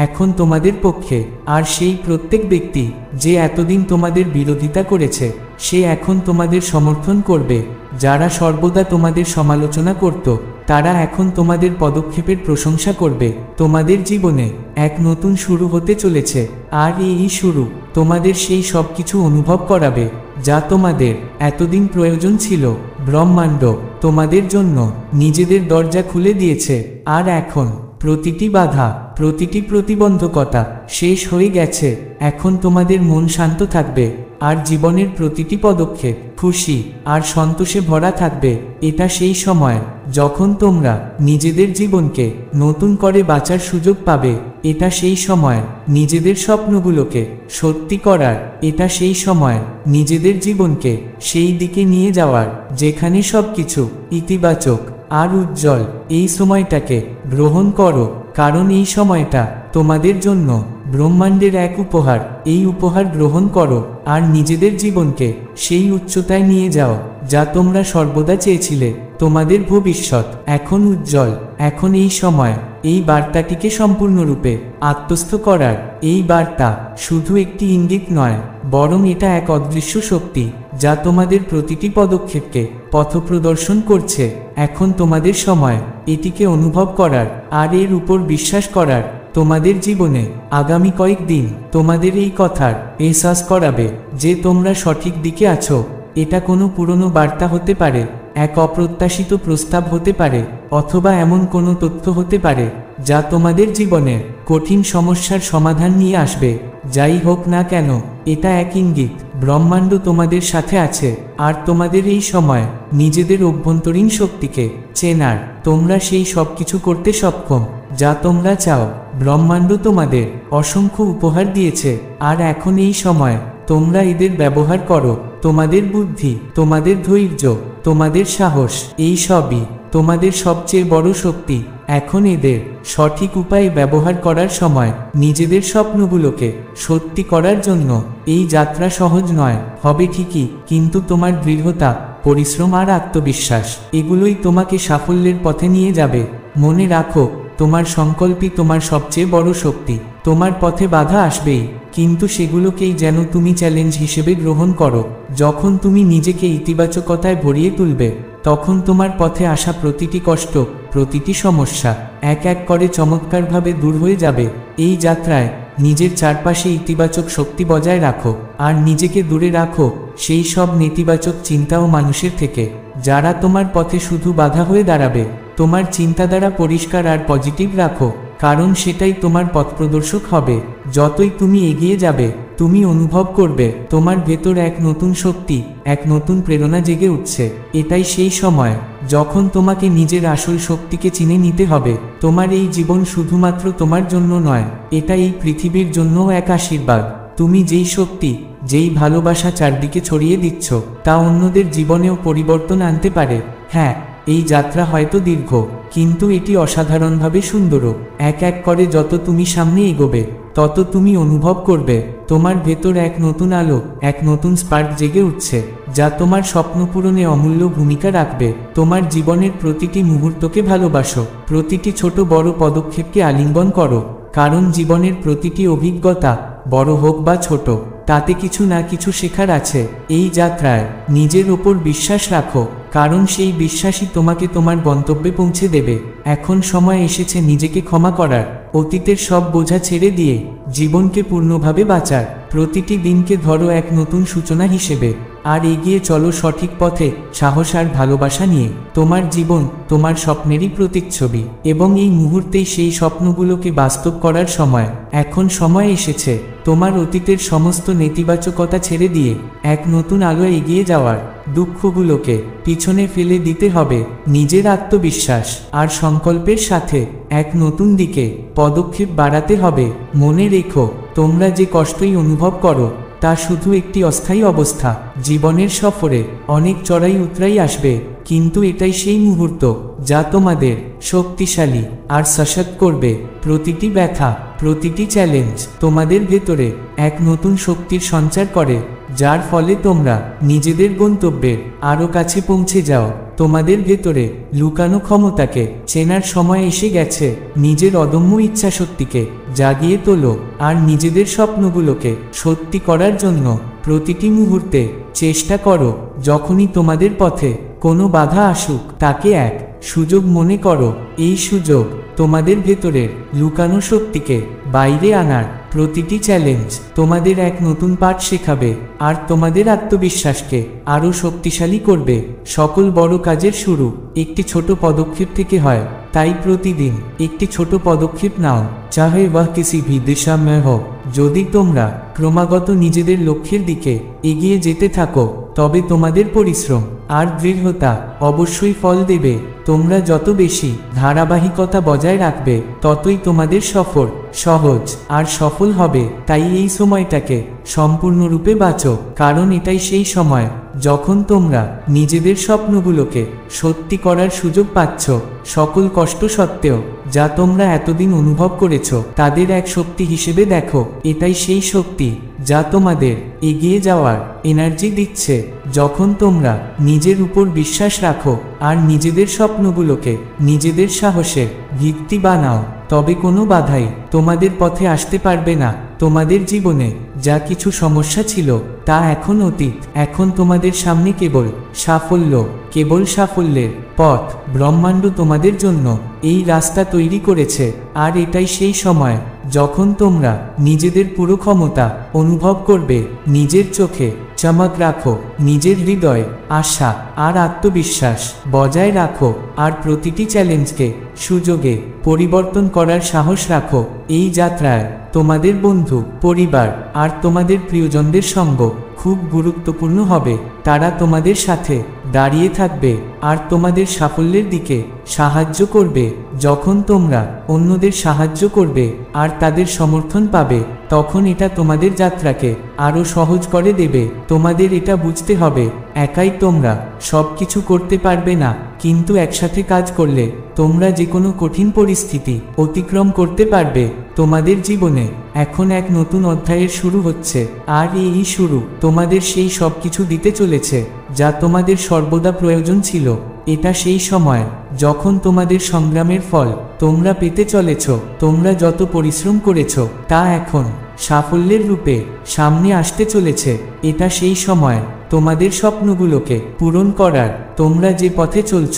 এখন তোমাদের পক্ষে আর সেই প্রত্যেক ব্যক্তি যে এতদিন তোমাদের বিরোধিতা করেছে, সে এখন তোমাদের সমর্থন করবে। যারা সর্বদা তোমাদের সমালোচনা করত, তারা এখন তোমাদের পদক্ষেপের প্রশংসা করবে। তোমাদের জীবনে এক নতুন শুরু হতে চলেছে, আর এই শুরু তোমাদের সেই সব কিছু অনুভব করাবে যা তোমাদের এতদিন প্রয়োজন ছিল। ব্রহ্মাণ্ড তোমাদের জন্য নিজেদের দরজা খুলে দিয়েছে, আর এখন প্রতিটি বাধা, প্রতিটি প্রতিবন্ধকতা শেষ হয়ে গেছে। এখন তোমাদের মন শান্ত থাকবে, আর জীবনের প্রতিটি পদক্ষেপ খুশি আর সন্তোষে ভরা থাকবে। এটা সেই সময় যখন তোমরা নিজেদের জীবনকে নতুন করে বাঁচার সুযোগ পাবে। এটা সেই সময় নিজেদের স্বপ্নগুলোকে সত্যি করার। এটা সেই সময় নিজেদের জীবনকে সেই দিকে নিয়ে যাওয়ার যেখানে সবকিছু ইতিবাচক আর উজ্জ্বল। এই সময়টাকে গ্রহণ করো, কারণ এই সময়টা তোমাদের জন্য ব্রহ্মাণ্ডের এক উপহার। এই উপহার গ্রহণ করো আর নিজেদের জীবনকে সেই উচ্চতায় নিয়ে যাও যা তোমরা সর্বদা চেয়েছিলে। তোমাদের ভবিষ্যৎ এখন উজ্জ্বল। এখন এই সময় এই বার্তাটিকে সম্পূর্ণরূপে আত্মস্থ করার। এই বার্তা শুধু একটি ইঙ্গিত নয়, বরং এটা এক অদৃশ্য শক্তি যা তোমাদের প্রতিটি পদক্ষেপকে পথপ্রদর্শন করছে। এখন তোমাদের সময় এটিকে অনুভব করার আর এর উপর বিশ্বাস করার। তোমাদের জীবনে আগামী কয়েকদিন তোমাদের এই কথার এহসাস করাবে যে তোমরা সঠিক দিকে আছো। এটা কোনো পুরনো বার্তা হতে পারে, এক অপ্রত্যাশিত প্রস্তাব হতে পারে, অথবা এমন কোনো তথ্য হতে পারে যা তোমাদের জীবনের কঠিন সমস্যার সমাধান নিয়ে আসবে। যাই হোক না কেন, এটা এক ইঙ্গিত। ব্রহ্মাণ্ড তোমাদের সাথে আছে, আর তোমাদের এই সময় নিজেদের অভ্যন্তরীণ শক্তিকে চেনার। তোমরা সেই সব কিছু করতে সক্ষম যা তোমরা চাও। ব্রহ্মাণ্ড তোমাদের অসংখ্য উপহার দিয়েছে, আর এখন এই সময় তোমরা এদের ব্যবহার করো। তোমাদের বুদ্ধি, তোমাদের ধৈর্য, তোমাদের সাহস, এই সবই তোমাদের সবচেয়ে বড় শক্তি। এখন এদের সঠিক উপায়ে ব্যবহার করার সময়। নিজেদের স্বপ্নগুলোকে সত্যি করার জন্য এই যাত্রা সহজ নয়, হবে ঠিকই, কিন্তু তোমার দৃঢ়তা, পরিশ্রম আর আত্মবিশ্বাস এগুলোই তোমাকে সাফল্যের পথে নিয়ে যাবে। মনে রাখো, তোমার সংকল্পই তোমার সবচেয়ে বড় শক্তি। তোমার পথে বাধা আসবেই, কিন্তু সেগুলোকেই যেন তুমি চ্যালেঞ্জ হিসেবে গ্রহণ করো। যখন তুমি নিজেকে ইতিবাচকতায় ভরিয়ে তুলবে, তখন তোমার পথে আসা প্রতিটি কষ্ট, প্রতিটি সমস্যা এক এক করে চমৎকারভাবে দূর হয়ে যাবে। এই যাত্রায় নিজের চারপাশে ইতিবাচক শক্তি বজায় রাখো, আর নিজেকে দূরে রাখো সেই সব নেতিবাচক চিন্তা ও মানুষের থেকে যারা তোমার পথে শুধু বাধা হয়ে দাঁড়াবে। তোমার চিন্তাধারা পরিষ্কার আর পজিটিভ রাখো, কারণ সেটাই তোমার পথপ্রদর্শক হবে। যতই তুমি এগিয়ে যাবে, তুমি অনুভব করবে তোমার ভেতর এক নতুন শক্তি, এক নতুন প্রেরণা জেগে উঠছে। এটাই সেই সময় যখন তোমাকে নিজের আসল শক্তিকে চিনে নিতে হবে। তোমার এই জীবন শুধুমাত্র তোমার জন্য নয়, এটা এই পৃথিবীর জন্যও এক আশীর্বাদ। তুমি যেই শক্তি, যেই ভালোবাসা চারদিকে ছড়িয়ে দিচ্ছ, তা অন্যদের জীবনেও পরিবর্তন আনতে পারে। হ্যাঁ, এই যাত্রা হয়তো দীর্ঘ, কিন্তু এটি অসাধারণভাবে সুন্দরও। এক এক করে যত তুমি সামনে এগোবে, তত তুমি অনুভব করবে তোমার ভেতর এক নতুন আলো, এক নতুন স্পার্ক জেগে উঠছে, যা তোমার স্বপ্ন পূরণে অমূল্য ভূমিকা রাখবে। তোমার জীবনের প্রতিটি মুহূর্তকে ভালোবাসো, প্রতিটি ছোট বড় পদক্ষেপকে আলিঙ্গন করো, কারণ জীবনের প্রতিটি অভিজ্ঞতা, বড় হোক বা ছোট, তাতে কিছু না কিছু শেখার আছে। এই যাত্রায় নিজের ওপর বিশ্বাস রাখো, কারণ সেই বিশ্বাসই তোমাকে তোমার গন্তব্যে পৌঁছে দেবে। এখন সময় এসেছে নিজেকে ক্ষমা করার, অতীতের সব বোঝা ছেড়ে দিয়ে জীবনকে পূর্ণভাবে বাঁচার। প্রতিটি দিনকে ধরো এক নতুন সূচনা হিসেবে, আর এগিয়ে চলো সঠিক পথে, সাহস আর ভালোবাসা নিয়ে। তোমার জীবন তোমার স্বপ্নেরই প্রতিচ্ছবি, এবং এই মুহূর্তেই সেই স্বপ্নগুলোকে বাস্তব করার সময়। এখন সময় এসেছে তোমার অতীতের সমস্ত নেতিবাচকতা ছেড়ে দিয়ে এক নতুন আলোয় এগিয়ে যাওয়ার। দুঃখগুলোকে পিছনে ফেলে দিতে হবে, নিজের আত্মবিশ্বাস আর সংকল্পের সাথে এক নতুন দিকে পদক্ষেপ বাড়াতে হবে। মনে রেখো, তোমরা যে কষ্টই অনুভব করো তা শুধু একটি অস্থায়ী অবস্থা। জীবনের সফরে অনেক চড়াই উতরাই আসবে, কিন্তু এটাই সেই মুহূর্ত যা তোমাদের শক্তিশালী আর সশক্ত করবে। প্রতিটি ব্যথা, প্রতিটি চ্যালেঞ্জ তোমাদের ভেতরে এক নতুন শক্তির সঞ্চার করে, যার ফলে তোমরা নিজেদের গন্তব্যের আরও কাছে পৌঁছে যাও। তোমাদের ভেতরে লুকানো ক্ষমতাকে চেনার সময় এসে গেছে। নিজের অদম্য ইচ্ছাশক্তিকে জাগিয়ে তোলো, আর নিজেদের স্বপ্নগুলোকে সত্যি করার জন্য প্রতিটি মুহূর্তে চেষ্টা করো। যখনই তোমাদের পথে কোনো বাধা আসুক তাকে এক সুযোগ মনে করো। এই সুযোগ তোমাদের ভেতরের লুকানো শক্তিকে বাইরে আনার। প্রতিটি চ্যালেঞ্জ তোমাদের এক নতুন পাঠ শেখাবে আর তোমাদের আত্মবিশ্বাসকে আরও শক্তিশালী করবে। সকল বড় কাজের শুরু একটি ছোট পদক্ষেপ থেকে হয়, তাই প্রতিদিন একটি ছোট পদক্ষেপ নাও, চাহে ওয়াহ কিসি ভি দিশা মে হো। যদি তোমরা ক্রমাগত নিজেদের লক্ষ্যের দিকে এগিয়ে যেতে থাকো তবে তোমাদের পরিশ্রম আর দৃঢ়তা অবশ্যই ফল দেবে। তোমরা যত বেশি ধারাবাহিকতা বজায় রাখবে ততই তোমাদের সফর সহজ আর সফল হবে। তাই এই সময়টাকে সম্পূর্ণরূপে বাঁচো, কারণ এটাই সেই সময় যখন তোমরা নিজেদের স্বপ্নগুলোকে সত্যি করার সুযোগ পাচ্ছ। সকল কষ্ট সত্ত্বেও যা তোমরা এতদিন অনুভব করেছ তাদের এক শক্তি হিসেবে দেখো। এটাই সেই শক্তি যা তোমাদের এগিয়ে যাওয়ার এনার্জি দিচ্ছে। যখন তোমরা নিজের উপর বিশ্বাস রাখো আর নিজেদের স্বপ্নগুলোকে নিজেদের সাহসের ভিত্তি বানাও, তবে কোনো বাধাই তোমাদের পথে আসতে পারবে না। তোমাদের জীবনে যা কিছু সমস্যা ছিল তা এখন অতীত। এখন তোমাদের সামনে কেবল সাফল্য, কেবল সাফল্যের পথ। ব্রহ্মাণ্ড তোমাদের জন্য এই রাস্তা তৈরি করেছে, আর এটাই সেই সময় যখন তোমরা নিজেদের পুরো ক্ষমতা অনুভব করবে। নিজের চোখে চমক রাখো, নিজের হৃদয় আশা আর আত্মবিশ্বাস বজায় রাখো, আর প্রতিটি চ্যালেঞ্জকে সুযোগে পরিবর্তন করার সাহস রাখো। এই যাত্রায় তোমাদের বন্ধু, পরিবার আর তোমাদের প্রিয়জনদের সঙ্গ খুব গুরুত্বপূর্ণ হবে। তারা তোমাদের সাথে দাঁড়িয়ে থাকবে আর তোমাদের সাফল্যের দিকে সাহায্য করবে। যখন তোমরা অন্যদের সাহায্য করবে আর তাদের সমর্থন পাবে তখন এটা তোমাদের যাত্রাকে আরও সহজ করে দেবে। তোমাদের এটা বুঝতে হবে, একাই তোমরা সব কিছু করতে পারবে না, কিন্তু একসাথে কাজ করলে তোমরা যে কোনো কঠিন পরিস্থিতি অতিক্রম করতে পারবে। তোমাদের জীবনে এখন এক নতুন অধ্যায়ের শুরু হচ্ছে, আর এই শুরু তোমাদের সেই সব কিছু দিতে চলেছে যা তোমাদের সর্বদা প্রয়োজন ছিল। এটা সেই সময় যখন তোমাদের সংগ্রামের ফল তোমরা পেতে চলেছ। তোমরা যত পরিশ্রম করেছ তা এখন সাফল্যের রূপে সামনে আসতে চলেছে। এটা সেই সময় তোমাদের স্বপ্নগুলোকে পূরণ করার। তোমরা যে পথে চলছ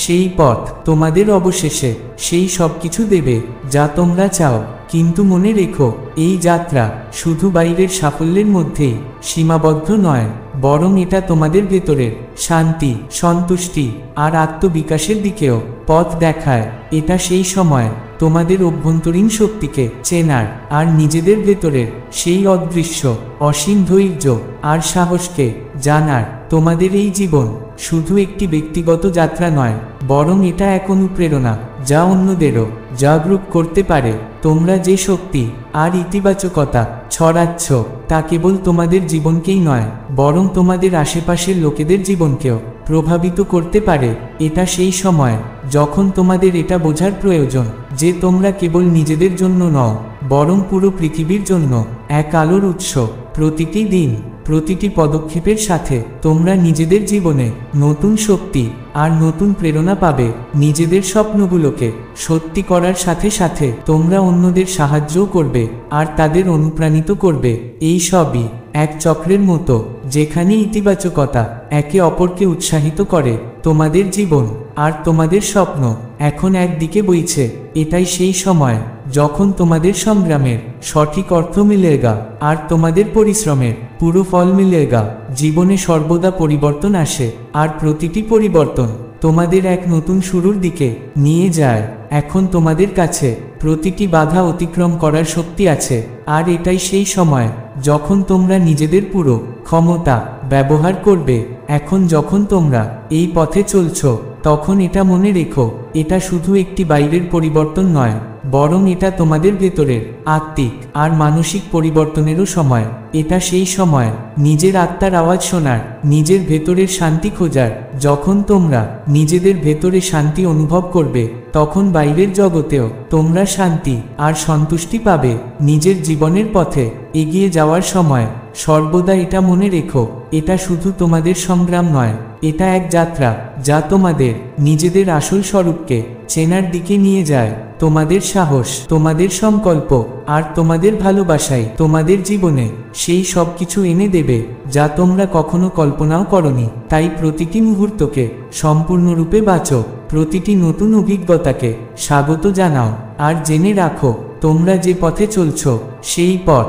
সেই পথ তোমাদের অবশেষে সেই সব কিছু দেবে যা তোমরা চাও। কিন্তু মনে রেখো, এই যাত্রা শুধু বাইরের সাফল্যের মধ্যেই সীমাবদ্ধ নয়, বরং এটা তোমাদের ভেতরের শান্তি, সন্তুষ্টি আর আত্মবিকাশের দিকেও পথ দেখায়। এটা সেই সময় তোমাদের অভ্যন্তরীণ শক্তিকে চেনার আর নিজেদের ভেতরের সেই অদৃশ্য অসীম ধৈর্য আর সাহসকে জানার। তোমাদের এই জীবন শুধু একটি ব্যক্তিগত যাত্রা নয়, বরং এটা এক অনুপ্রেরণা যা অন্যদেরও জাগরুক করতে পারে। তোমরা যে শক্তি আর ইতিবাচকতা ছড়াচ্ছ তা কেবল তোমাদের জীবনকেই নয়, বরং তোমাদের আশেপাশের লোকেদের জীবনকেও প্রভাবিত করতে পারে। এটা সেই সময় যখন তোমাদের এটা বোঝার প্রয়োজন যে তোমরা কেবল নিজেদের জন্য নও, বরং পুরো পৃথিবীর জন্য এক আলোর উৎস। প্রতিটি দিন, প্রতিটি পদক্ষেপের সাথে তোমরা নিজেদের জীবনে নতুন শক্তি আর নতুন প্রেরণা পাবে। নিজেদের স্বপ্নগুলোকে সত্যি করার সাথে সাথে তোমরা অন্যদের সাহায্যও করবে আর তাদের অনুপ্রাণিত করবে। এই সবই এক চক্রের মতো, যেখানে ইতিবাচকতা একে অপরকে উৎসাহিত করে। তোমাদের জীবন আর তোমাদের স্বপ্ন এখন একদিকে বইছে। এটাই সেই সময় যখন তোমাদের সংগ্রামের সঠিক অর্থ মিলেগা আর তোমাদের পরিশ্রমের পুরো ফল মিলেগা। জীবনে সর্বদা পরিবর্তন আসে, আর প্রতিটি পরিবর্তন তোমাদের এক নতুন শুরুর দিকে নিয়ে যায়। এখন তোমাদের কাছে প্রতিটি বাধা অতিক্রম করার শক্তি আছে, আর এটাই সেই সময় যখন তোমরা নিজেদের পুরো ক্ষমতা ব্যবহার করবে। এখন যখন তোমরা এই পথে চলছ তখন এটা মনে রেখো, এটা শুধু একটি বাইরের পরিবর্তন নয়, বরং এটা তোমাদের ভেতরের আত্মিক আর মানসিক পরিবর্তনেরও সময়। এটা সেই সময় নিজের আত্মার আওয়াজ শোনার, নিজের ভেতরের শান্তি খোঁজার। যখন তোমরা নিজেদের ভেতরে শান্তি অনুভব করবে তখন বাইরের জগতেও তোমরা শান্তি আর সন্তুষ্টি পাবে। নিজের জীবনের পথে এগিয়ে যাওয়ার সময় সর্বদা এটা মনে রেখো, এটা শুধু তোমাদের সংগ্রাম নয়, এটা এক যাত্রা যা তোমাদের নিজেদের আসল স্বরূপকে চেনার দিকে নিয়ে যায়। তোমাদের সাহস, তোমাদের সংকল্প আর তোমাদের ভালোবাসাই তোমাদের জীবনে সেই সব কিছু এনে দেবে যা তোমরা কখনো কল্পনাও করনি। তাই প্রতিটি মুহূর্তকে সম্পূর্ণরূপে বাঁচো, প্রতিটি নতুন অভিজ্ঞতাকে স্বাগত জানাও, আর জেনে রাখো তোমরা যে পথে চলছো সেই পথ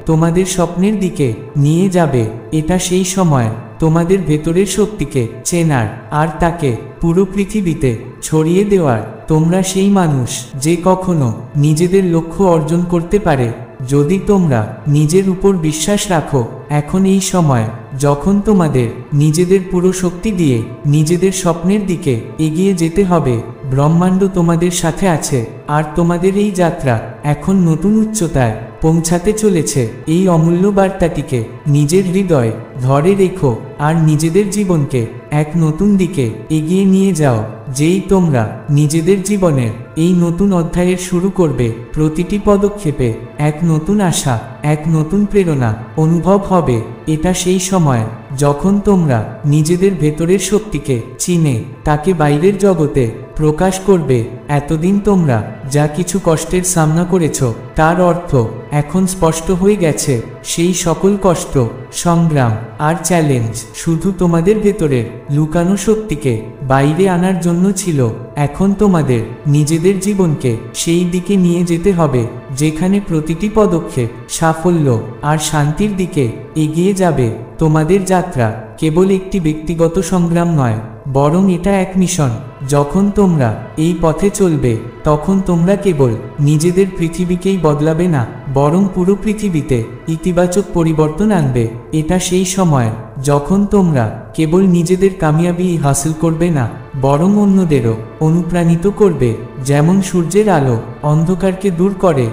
তোমাদের স্বপ্নের দিকে নিয়ে যাবে। এটা সেই সময় তোমাদের ভেতরের শক্তিকে চেনার আর তাকে পুরো পৃথিবীতে ছড়িয়ে দেওয়ার। তোমরা সেই মানুষ যে কখনো নিজেদের লক্ষ্য অর্জন করতে পারে যদি তোমরা নিজের উপর বিশ্বাস রাখো। এখন এই সময় যখন তোমাদের নিজেদের পুরো শক্তি দিয়ে নিজেদের স্বপ্নের দিকে এগিয়ে যেতে হবে। ব্রহ্মাণ্ড তোমাদের সাথে আছে, আর তোমাদের এই যাত্রা এখন নতুন উচ্চতায় পৌঁছাতে চলেছে। এই অমূল্য বার্তাটিকে নিজের হৃদয় ধরে রেখো আর নিজেদের জীবনকে এক নতুন দিকে এগিয়ে নিয়ে যাও। যেই তোমরা নিজেদের জীবনের এই নতুন অধ্যায়ের শুরু করবে, প্রতিটি পদক্ষেপে এক নতুন আশা, এক নতুন প্রেরণা অনুভব হবে। এটা সেই সময় যখন তোমরা নিজেদের ভেতরের শক্তিকে চিনে তাকে বাইরের জগতে প্রকাশ করবে। এতদিন তোমরা যা কিছু কষ্টের সামনা করেছ তার অর্থ এখন স্পষ্ট হয়ে গেছে। সেই সকল কষ্ট, সংগ্রাম আর চ্যালেঞ্জ শুধু তোমাদের ভেতরের লুকানো শক্তিকে বাইরে আনার জন্য ছিল। এখন তোমাদের নিজেদের জীবনকে সেই দিকে নিয়ে যেতে হবে যেখানে প্রতিটি পদক্ষেপ সাফল্য আর শান্তির দিকে এগিয়ে যাবে। তোমাদের যাত্রা কেবল একটি ব্যক্তিগত সংগ্রাম নয়, বরং এটা এক মিশন। যখন তোমরা এই পথে চলবে তখন তোমরা কেবল নিজেদের পৃথিবীকেই বদলাবে না, বরং পুরো পৃথিবীতে ইতিবাচক পরিবর্তন আনবে। এটা সেই সময় যখন তোমরা কেবল নিজেদের কামিয়াবি হাসিল করবে না, বরং অন্যদেরও অনুপ্রাণিত করবে। যেমন সূর্যের আলো অন্ধকারকে দূর করে,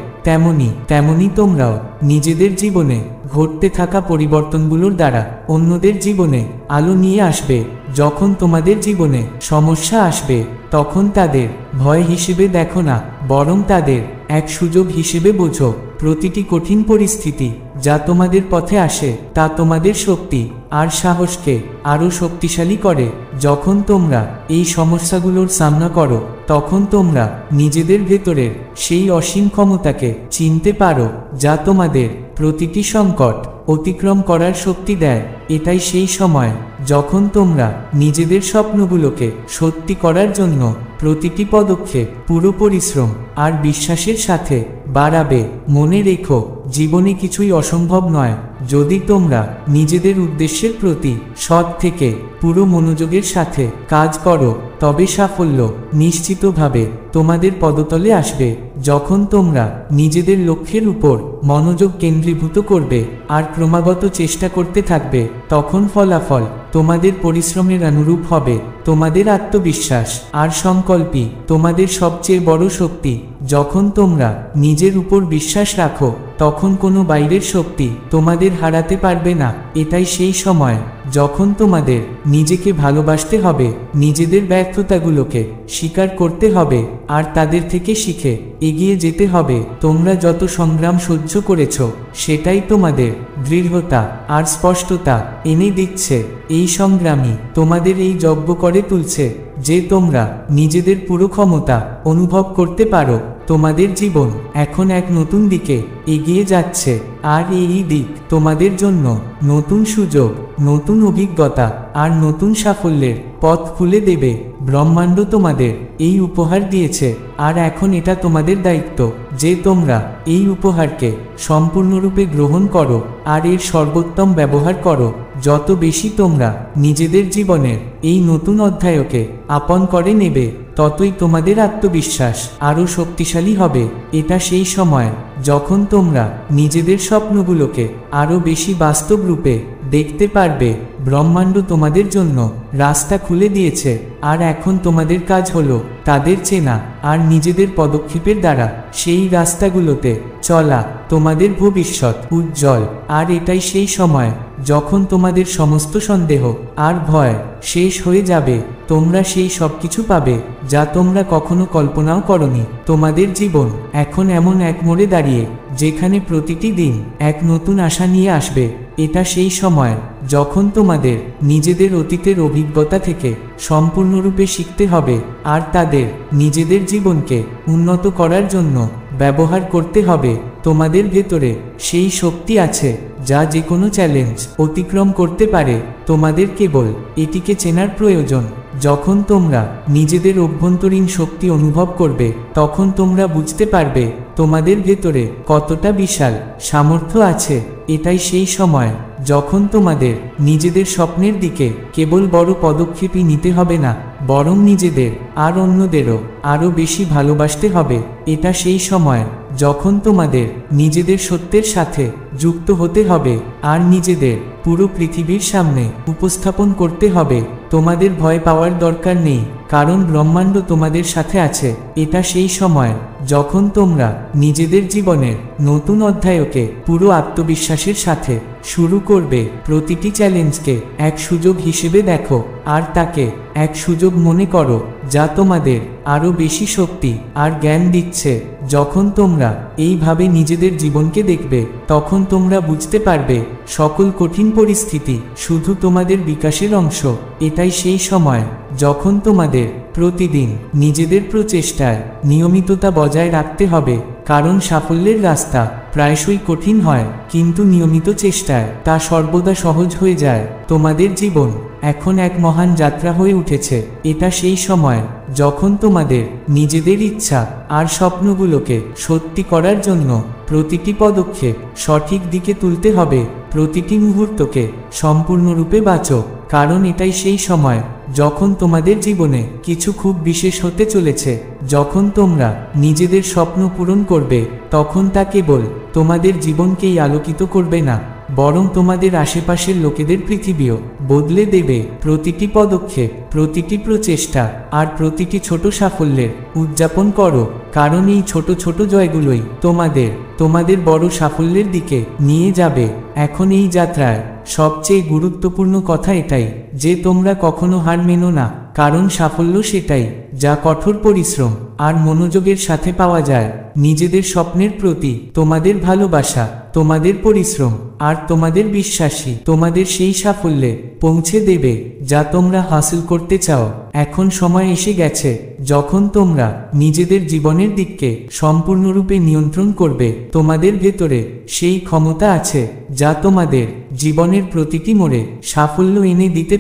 তেমনি তোমরাও নিজেদের জীবনে ঘটতে থাকা পরিবর্তনগুলোর দ্বারা অন্যদের জীবনে আলো নিয়ে আসবে। যখন তোমাদের জীবনে সমস্যা আসবে তখন তাদের ভয় হিসেবে দেখো না, বরং তাদের এক সুযোগ হিসেবে বোঝো। প্রতিটি কঠিন পরিস্থিতি যা তোমাদের পথে আসে তা তোমাদের শক্তি আর সাহসকে আরও শক্তিশালী করে। যখন তোমরা এই সমস্যাগুলোর সামনা করো তখন তোমরা নিজেদের ভেতরের সেই অসীম ক্ষমতাকে চিনতে পারো যা তোমাদের প্রতিটি সংকট অতিক্রম করার শক্তি দেয়। এটাই সেই সময় যখন তোমরা নিজেদের স্বপ্নগুলোকে সত্যি করার জন্য প্রতিটি পদক্ষেপ পুরো পরিশ্রম আর বিশ্বাসের সাথে বাড়াবে। মনে রেখো, জীবনে কিছুই অসম্ভব নয়। যদি তোমরা নিজেদের উদ্দেশ্যের প্রতি সৎ থেকে পুরো মনোযোগের সাথে কাজ করো তবে সাফল্য নিশ্চিতভাবে তোমাদের পদতলে আসবে। যখন তোমরা নিজেদের লক্ষ্যের উপর মনোযোগ কেন্দ্রীভূত করবে আর ক্রমাগত চেষ্টা করতে থাকবে তখন ফলাফল তোমাদের পরিশ্রমের অনুরূপ হবে। তোমাদের আত্মবিশ্বাস আর সংকল্পই তোমাদের সবচেয়ে বড় শক্তি। যখন তোমরা নিজের উপর বিশ্বাস রাখো তখন কোনো বাইরের শক্তি তোমাদের হারাতে পারবে না। এটাই সেই সময় যখন তোমাদের নিজেকে ভালোবাসতে হবে, নিজেদের ব্যর্থতাগুলোকে স্বীকার করতে হবে আর তাদের থেকে শিখে এগিয়ে যেতে হবে। তোমরা যত সংগ্রাম সহ্য করেছ সেটাই তোমাদের দৃঢ়তা আর স্পষ্টতা এনে দিচ্ছে। এই সংগ্রামই তোমাদের এই যজ্ঞ করে তুলছে যে তোমরা নিজেদের পুরো ক্ষমতা অনুভব করতে পারো। তোমাদের জীবন এখন এক নতুন দিকে এগিয়ে যাচ্ছে, আর এই দিক তোমাদের জন্য নতুন সুযোগ, নতুন অভিজ্ঞতা আর নতুন সাফল্যের পথ খুলে দেবে। ব্রহ্মাণ্ড তোমাদের এই উপহার দিয়েছে, আর এখন এটা তোমাদের দায়িত্ব যে তোমরা এই উপহারকে সম্পূর্ণরূপে গ্রহণ করো আর এর সর্বোত্তম ব্যবহার করো। যত বেশি তোমরা নিজেদের জীবনের এই নতুন অধ্যায়কে আপন করে নেবে ততই তোমাদের আত্মবিশ্বাস আরও শক্তিশালী হবে। এটা সেই সময় যখন তোমরা নিজেদের স্বপ্নগুলোকে আরও বেশি বাস্তব রূপে দেখতে পারবে। ব্রহ্মাণ্ড তোমাদের জন্য রাস্তা খুলে দিয়েছে, আর এখন তোমাদের কাজ হলো তাদের চেনা আর নিজেদের পদক্ষেপের দ্বারা সেই রাস্তাগুলোতে চলা। তোমাদের ভবিষ্যৎ উজ্জ্বল, আর এটাই সেই সময় যখন তোমাদের সমস্ত সন্দেহ আর ভয় শেষ হয়ে যাবে। তোমরা সেই সব কিছু পাবে যা তোমরা কখনো কল্পনাও করনি। তোমাদের জীবন এখন এমন এক মোড়ে দাঁড়িয়ে যেখানে প্রতিটি দিন এক নতুন আশা নিয়ে আসবে। এটা সেই সময় যখন তোমাদের নিজেদের অতীতের অভিজ্ঞতা থেকে সম্পূর্ণরূপে শিখতে হবে আর তাদের নিজেদের জীবনকে উন্নত করার জন্য ব্যবহার করতে হবে। তোমাদের ভেতরে সেই শক্তি আছে যা যে কোনো চ্যালেঞ্জ অতিক্রম করতে পারে। তোমাদের কেবল এটিকে চেনার প্রয়োজন। যখন তোমরা নিজেদের অভ্যন্তরীণ শক্তি অনুভব করবে, তখন তোমরা বুঝতে পারবে তোমাদের ভেতরে কতটা বিশাল সামর্থ্য আছে। এটাই সেই সময় যখন তোমাদের নিজেদের স্বপ্নের দিকে কেবল বড় পদক্ষেপই নিতে হবে না, বরং নিজেদের আর অন্যদেরও আরও বেশি ভালোবাসতে হবে। এটা সেই সময় যখন তোমাদের নিজেদের সত্যের সাথে যুক্ত হতে হবে আর নিজেদের পুরো পৃথিবীর সামনে উপস্থাপন করতে হবে। তোমাদের ভয় পাওয়ার দরকার নেই, কারণ ব্রহ্মাণ্ড তোমাদের সাথে আছে। এটা সেই সময় যখন তোমরা নিজেদের জীবনের নতুন অধ্যায়কে পুরো আত্মবিশ্বাসের সাথে শুরু করবে। প্রতিটি চ্যালেঞ্জকে এক সুযোগ হিসেবে দেখো আর তাকে এক সুযোগ মনে করো যা তোমাদের আরও বেশি শক্তি আর জ্ঞান দিচ্ছে। যখন তোমরা এইভাবে নিজেদের জীবনকে দেখবে, তখন তোমরা বুঝতে পারবে সকল কঠিন পরিস্থিতি শুধু তোমাদের বিকাশের অংশ। এটাই সেই সময় যখন তোমাদের প্রতিদিন নিজেদের প্রচেষ্টায় নিয়মিততা বজায় রাখতে হবে, কারণ সাফল্যের রাস্তা প্রায়শই কঠিন হয়, কিন্তু নিয়মিত চেষ্টায় তা সর্বদা সহজ হয়ে যায়। তোমাদের জীবন এখন এক মহান যাত্রা হয়ে উঠেছে। এটা সেই সময় যখন তোমাদের নিজেদের ইচ্ছা আর স্বপ্নগুলোকে সত্যি করার জন্য প্রতিটি পদক্ষেপ সঠিক দিকে তুলতে হবে। প্রতিটি মুহূর্তকে সম্পূর্ণরূপে বাঁচো, কারণ এটাই সেই সময় যখন তোমাদের জীবনে কিছু খুব বিশেষ হতে চলেছে। যখন তোমরা নিজেদের স্বপ্ন পূরণ করবে, তখন তা কেবল তোমাদের জীবনকেই আলোকিত করবে না, বরং তোমাদের আশেপাশের লোকেদের পৃথিবীও বদলে দেবে। প্রতিটি পদক্ষেপ, প্রতিটি প্রচেষ্টা আর প্রতিটি ছোট সাফল্যের উদযাপন করো, কারণ এই ছোট ছোট জয়গুলোই তোমাদের বড় সাফল্যের দিকে নিয়ে যাবে। এখন এই যাত্রায় সবচেয়ে গুরুত্বপূর্ণ কথা এটাই যে তোমরা কখনো হার মেনো না, কারণ সাফল্য সেটাই যা কঠোর পরিশ্রম আর মনোযোগের সাথে পাওয়া যায়। নিজেদের স্বপ্নের প্রতি তোমাদের ভালোবাসা, তোমাদের পরিশ্রম আর তোমাদের বিশ্বাসী তোমাদের সেই সাফল্যে পৌঁছে দেবে যা তোমরা হাসিল করতে চাও। এখন সময় এসে গেছে যখন তোমরা নিজেদের জীবনের দিককে সম্পূর্ণরূপে নিয়ন্ত্রণ করবে। তোমাদের ভেতরে সেই ক্ষমতা আছে যা তোমাদের জীবনের প্রতিটি মোড়ে সাফল্য এনে দিতে